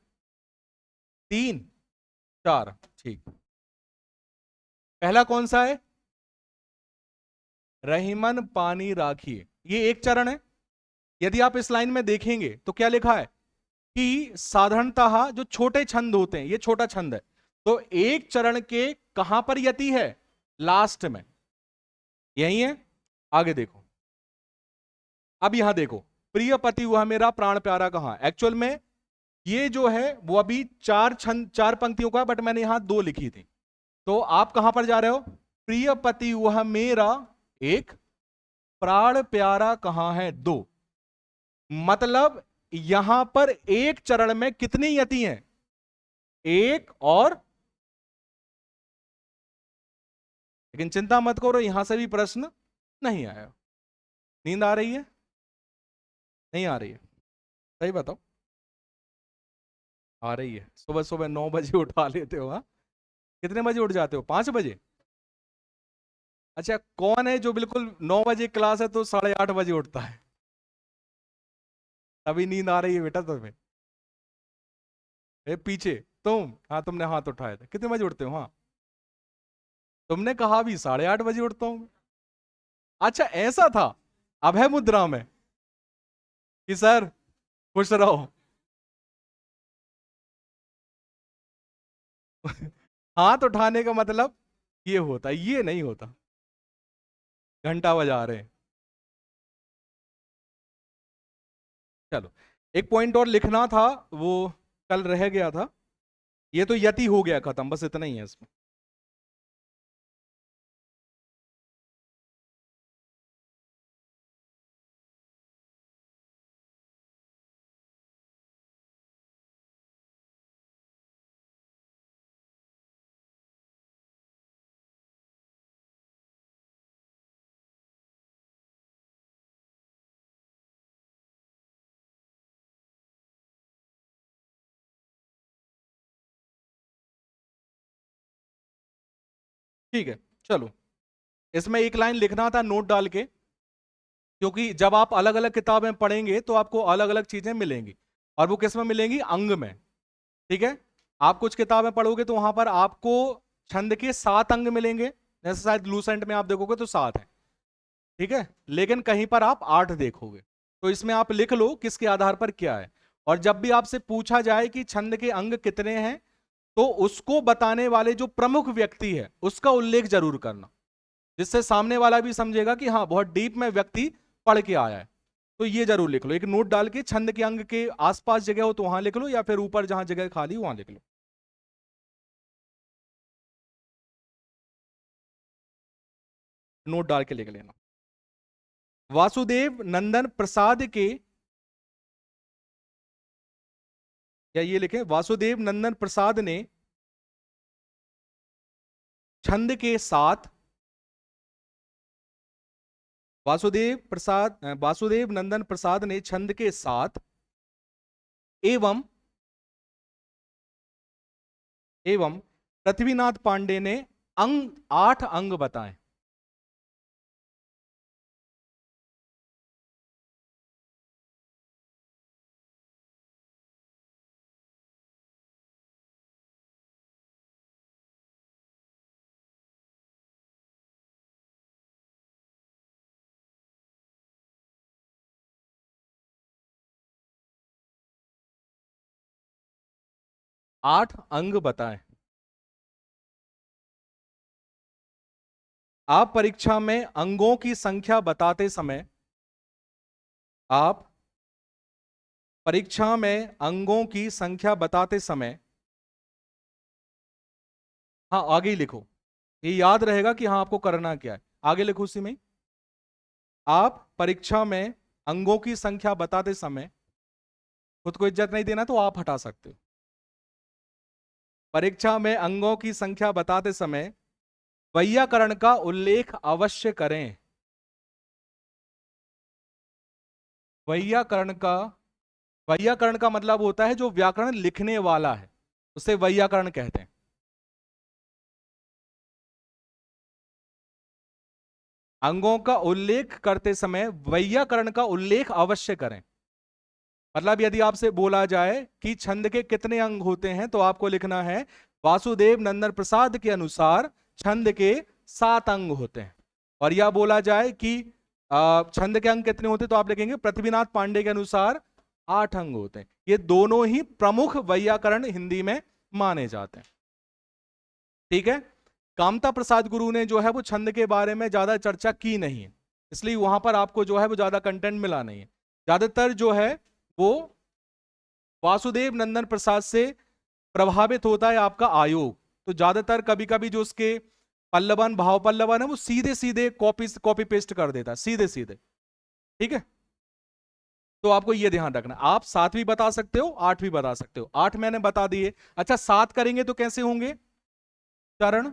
Speaker 1: तीन? चार, ठीक। पहला कौन सा है? रहीमन पानी राखिए, ये एक चरण है। यदि आप इस लाइन में देखेंगे तो क्या लिखा है कि साधारणतः जो छोटे छंद होते हैं, ये छोटा छंद है, तो एक चरण के कहां पर यति है? लास्ट में, यही है। आगे देखो, अब यहां देखो, प्रिय पति हुआ मेरा प्राण प्यारा कहां? एक्चुअल में ये जो है वो अभी चार छंद, चार पंक्तियों का, बट मैंने यहां दो लिखी थी। तो आप कहां पर जा रहे हो? प्रिय पति वह मेरा एक, प्राण प्यारा कहां है? दो। मतलब यहां पर एक चरण में कितनी यति हैं? एक और, लेकिन चिंता मत करो, यहां से भी प्रश्न नहीं आया। नींद आ रही है? नहीं आ रही है? सही बताओ। आ रही है? सुबह सुबह 9 बजे उठा लेते हो? हाँ, कितने बजे उठ जाते हो? 5 बजे? अच्छा, कौन है जो बिल्कुल 9 बजे क्लास है तो 8:30 बजे उठता है? अभी नींद आ रही है बेटा तुम्हें? पीछे तुम, हाँ तुमने हाथ उठाया था, कितने बजे उठते हो? हाँ, तुमने कहा भी 8:30 बजे उठता हूं। अच्छा, ऐसा था अभय मुद्रा में कि सर खुश रहो। हाथ उठाने का मतलब ये होता, ये नहीं होता। घंटा बजा रहे हैं। चलो, एक पॉइंट और लिखना था, वो कल रह गया था। ये तो यति हो गया खत्म, बस इतना ही है इसमें। ठीक है, चलो, इसमें एक लाइन लिखना था नोट डाल के, क्योंकि जब आप अलग अलग किताबें पढ़ेंगे तो आपको अलग अलग चीजें मिलेंगी, और वो किस में मिलेंगी? अंग में। ठीक है, आप कुछ किताबें पढ़ोगे तो वहां पर आपको छंद के 7 अंग मिलेंगे, जैसे शायद लूसेंट में आप देखोगे तो 7 है। ठीक है, लेकिन कहीं पर आप 8 देखोगे। तो इसमें आप लिख लो किसके आधार पर क्या है, और जब भी आपसे पूछा जाए कि छंद के अंग कितने हैं, तो उसको बताने वाले जो प्रमुख व्यक्ति है उसका उल्लेख जरूर करना, जिससे सामने वाला भी समझेगा कि हाँ बहुत डीप में व्यक्ति पढ़ के आया है। तो ये जरूर लिख लो, एक नोट डाल के, छंद के अंग के आसपास जगह हो तो वहां लिख लो, या फिर ऊपर जहां जगह खाली हो वहां लिख लो। नोट डाल के लिख लेना। वासुदेव नंदन प्रसाद के, या ये लिखें, वासुदेव नंदन प्रसाद ने छंद के साथ, वासुदेव नंदन प्रसाद ने छंद के साथ एवं एवं पृथ्वीनाथ पांडे ने 8 अंग बताए। 8 अंग बताएं। आप परीक्षा में अंगों की संख्या बताते समय, आप परीक्षा में अंगों की संख्या बताते समय, हाँ आगे ही लिखो, ये याद रहेगा कि हाँ आपको करना क्या है, आगे लिखो उसी में। आप परीक्षा में अंगों की संख्या बताते समय, खुद को इज्जत नहीं देना तो आप हटा सकते हो। परीक्षा में अंगों की संख्या बताते समय वैयाकरण का उल्लेख अवश्य करें। वैयाकरण का, वैयाकरण का मतलब होता है जो व्याकरण लिखने वाला है, उसे वैयाकरण कहते हैं। अंगों का उल्लेख करते समय वैयाकरण का उल्लेख अवश्य करें। मतलब यदि आपसे बोला जाए कि छंद के कितने अंग होते हैं, तो आपको लिखना है वासुदेव नंदन प्रसाद के अनुसार छंद के 7 अंग होते हैं। और यह बोला जाए कि छंद के अंग कितने होते हैं, तो आप लिखेंगे पृथ्वीनाथ पांडे के अनुसार 8 अंग होते हैं। ये दोनों ही प्रमुख वैयाकरण हिंदी में माने जाते हैं। ठीक है। कामता प्रसाद गुरु ने जो है वो छंद के बारे में ज्यादा चर्चा की नहीं है, इसलिए वहां पर आपको जो है वो ज्यादा कंटेंट मिला नहीं है। ज्यादातर जो है वो वासुदेव नंदन प्रसाद से प्रभावित होता है आपका आयोग। तो ज्यादातर कभी कभी जो उसके पल्लवन भाव पल्लवन है वो सीधे सीधे कॉपी कॉपी पेस्ट कर देता है, सीधे सीधे। ठीक है। तो आपको ये ध्यान रखना, आप 7 भी बता सकते हो, 8 भी बता सकते हो। 8 मैंने बता दिए। अच्छा 7 करेंगे तो कैसे होंगे? चरण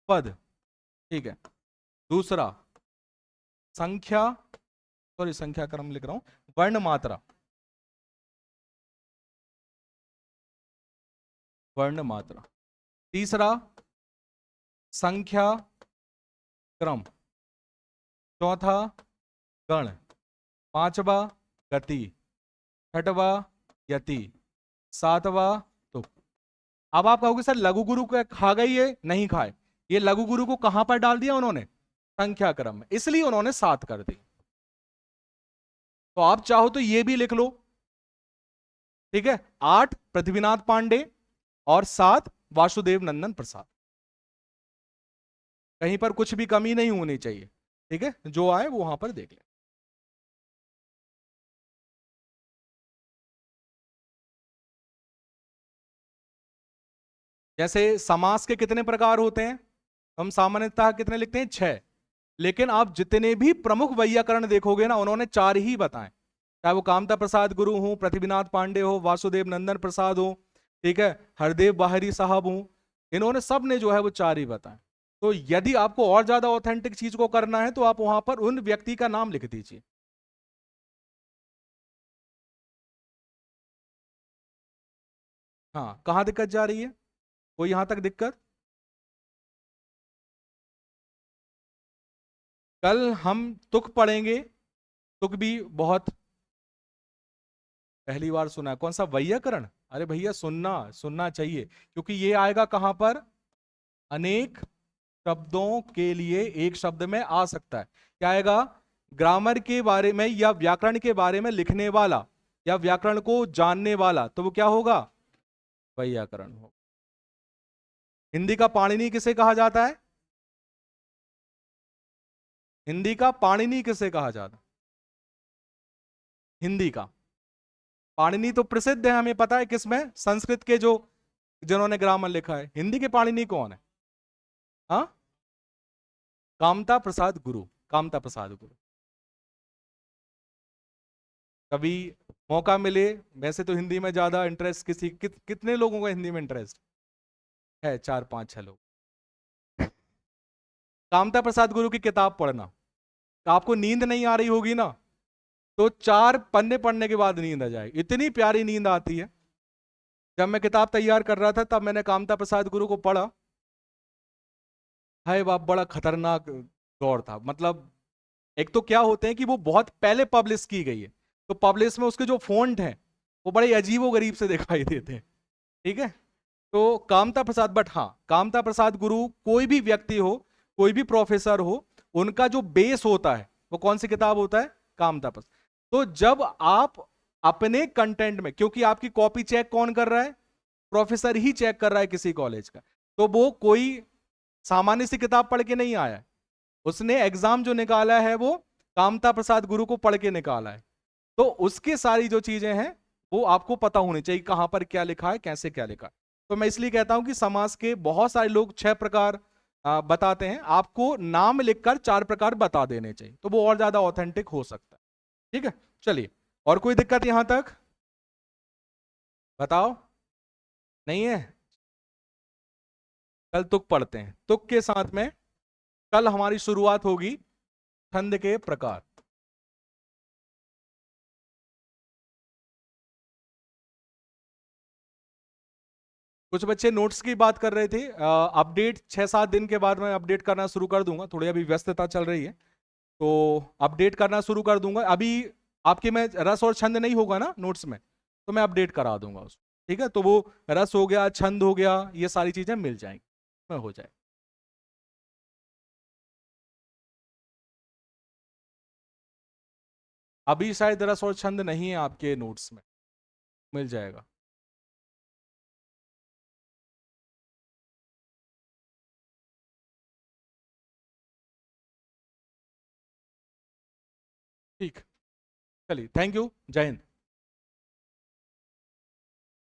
Speaker 1: पद। ठीक है। दूसरा संख्या, सॉरी संख्या क्रम लिख रहा हूं, वर्ण मात्रा, वर्ण मात्रा। तीसरा संख्या क्रम। चौथा गण। पांचवा गति। छठवा यति। सातवा तुक। अब आप कहोगे सर लघु गुरु को खा गई है, नहीं खाए। ये लघु गुरु को कहां पर डाल दिया उन्होंने? संख्या क्रम में, इसलिए उन्होंने 7 कर दी। तो आप चाहो तो ये भी लिख लो। ठीक है। 8 पृथ्वीनाथ पांडे और 7 वासुदेव नंदन प्रसाद। कहीं पर कुछ भी कमी नहीं होनी चाहिए। ठीक है, जो आए वो वहां पर देख ले। जैसे समास के कितने प्रकार होते हैं? हम सामान्यतः कितने लिखते हैं? 6। लेकिन आप जितने भी प्रमुख वैयाकरण देखोगे ना, उन्होंने 4 ही बताए। चाहे वो कामता प्रसाद गुरु हो, पृथ्वीनाथ पांडे हो, वासुदेव नंदन प्रसाद हो, ठीक है, हरदेव बाहरी साहब हो, इन्होंने सब ने जो है वो 4 ही बताए। तो यदि आपको और ज्यादा ऑथेंटिक चीज को करना है तो आप वहां पर उन व्यक्ति का नाम लिख दीजिए। हाँ, कहां दिक्कत जा रही है? कोई यहां तक दिक्कत? कल हम तुक पढ़ेंगे। तुक भी बहुत पहली बार सुना है। कौन सा? वैयाकरण? अरे भैया सुनना सुनना चाहिए, क्योंकि ये आएगा कहां पर? अनेक शब्दों के लिए एक शब्द में आ सकता है। क्या आएगा? ग्रामर के बारे में या व्याकरण के बारे में लिखने वाला या व्याकरण को जानने वाला, तो वो क्या होगा? वैयाकरण हो। हिंदी का पाणिनि किसे कहा जाता है? हिंदी का पाणिनि किसे कहा जाता है? हिंदी का पाणिनि तो प्रसिद्ध है, हमें पता है किसमें? संस्कृत के जो जिन्होंने ग्रामर लिखा है। हिंदी के पाणिनि कौन है? हाँ, कामता प्रसाद गुरु। कामता प्रसाद गुरु। कभी मौका मिले, वैसे तो हिंदी में ज्यादा इंटरेस्ट कितने लोगों का हिंदी में इंटरेस्ट है? 4 5 6 लोग। कामता प्रसाद गुरु की किताब पढ़ना। आपको नींद नहीं आ रही होगी ना, तो 4 पन्ने पढ़ने के बाद नींद आ जाएगी, इतनी प्यारी नींद आती है। जब मैं किताब तैयार कर रहा था तब मैंने कामता प्रसाद गुरु को पढ़ा। हाय बाप, बड़ा खतरनाक दौर था। मतलब एक तो क्या होते हैं कि वो बहुत पहले पब्लिश की गई है, तो पब्लिश में उसके जो फॉन्ट हैं वो बड़े अजीबो गरीब से दिखाई देते हैं। ठीक है। तो कामता प्रसाद, बट हाँ, कामता प्रसाद गुरु कोई भी व्यक्ति हो, कोई भी प्रोफेसर हो, उनका जो बेस होता है वो कौन सी किताब होता है? कामता प्रसाद। तो जब आप अपने कंटेंट में, क्योंकि आपकी कॉपी चेक कौन कर रहा है? प्रोफेसर ही चेक कर रहा है किसी कॉलेज का। तो वो कोई सामान्य सी किताब पढ़ के नहीं आया है, उसने एग्जाम जो निकाला है वो कामता प्रसाद गुरु को पढ़ के निकाला है। तो उसकी सारी जो चीजें हैं वो आपको पता होनी चाहिए, कहां पर क्या लिखा है, कैसे क्या लिखा है। तो मैं इसलिए कहता हूं कि समाज के बहुत सारे लोग 6 प्रकार बताते हैं, आपको नाम लिखकर 4 प्रकार बता देने चाहिए, तो वो और ज्यादा ऑथेंटिक हो सकता है। ठीक है, चलिए। और कोई दिक्कत यहां तक? बताओ। नहीं है? कल तुक पढ़ते हैं, तुक के साथ में कल हमारी शुरुआत होगी छंद के प्रकार। कुछ बच्चे नोट्स की बात कर रहे थे, अपडेट 6-7 दिन के बाद मैं अपडेट करना शुरू कर दूंगा, थोड़ी अभी व्यस्तता चल रही है, तो अपडेट करना शुरू कर दूंगा। अभी आपके में रस और छंद नहीं होगा ना नोट्स में, तो मैं अपडेट करा दूंगा उसको। ठीक है, तो वो रस हो गया, छंद हो गया, ये सारी चीजें मिल जाएंगी, में हो जाए। अभी शायद रस और छंद नहीं है आपके नोट्स में, मिल जाएगा। ठीक, चलिए, थैंक यू, जय हिंद।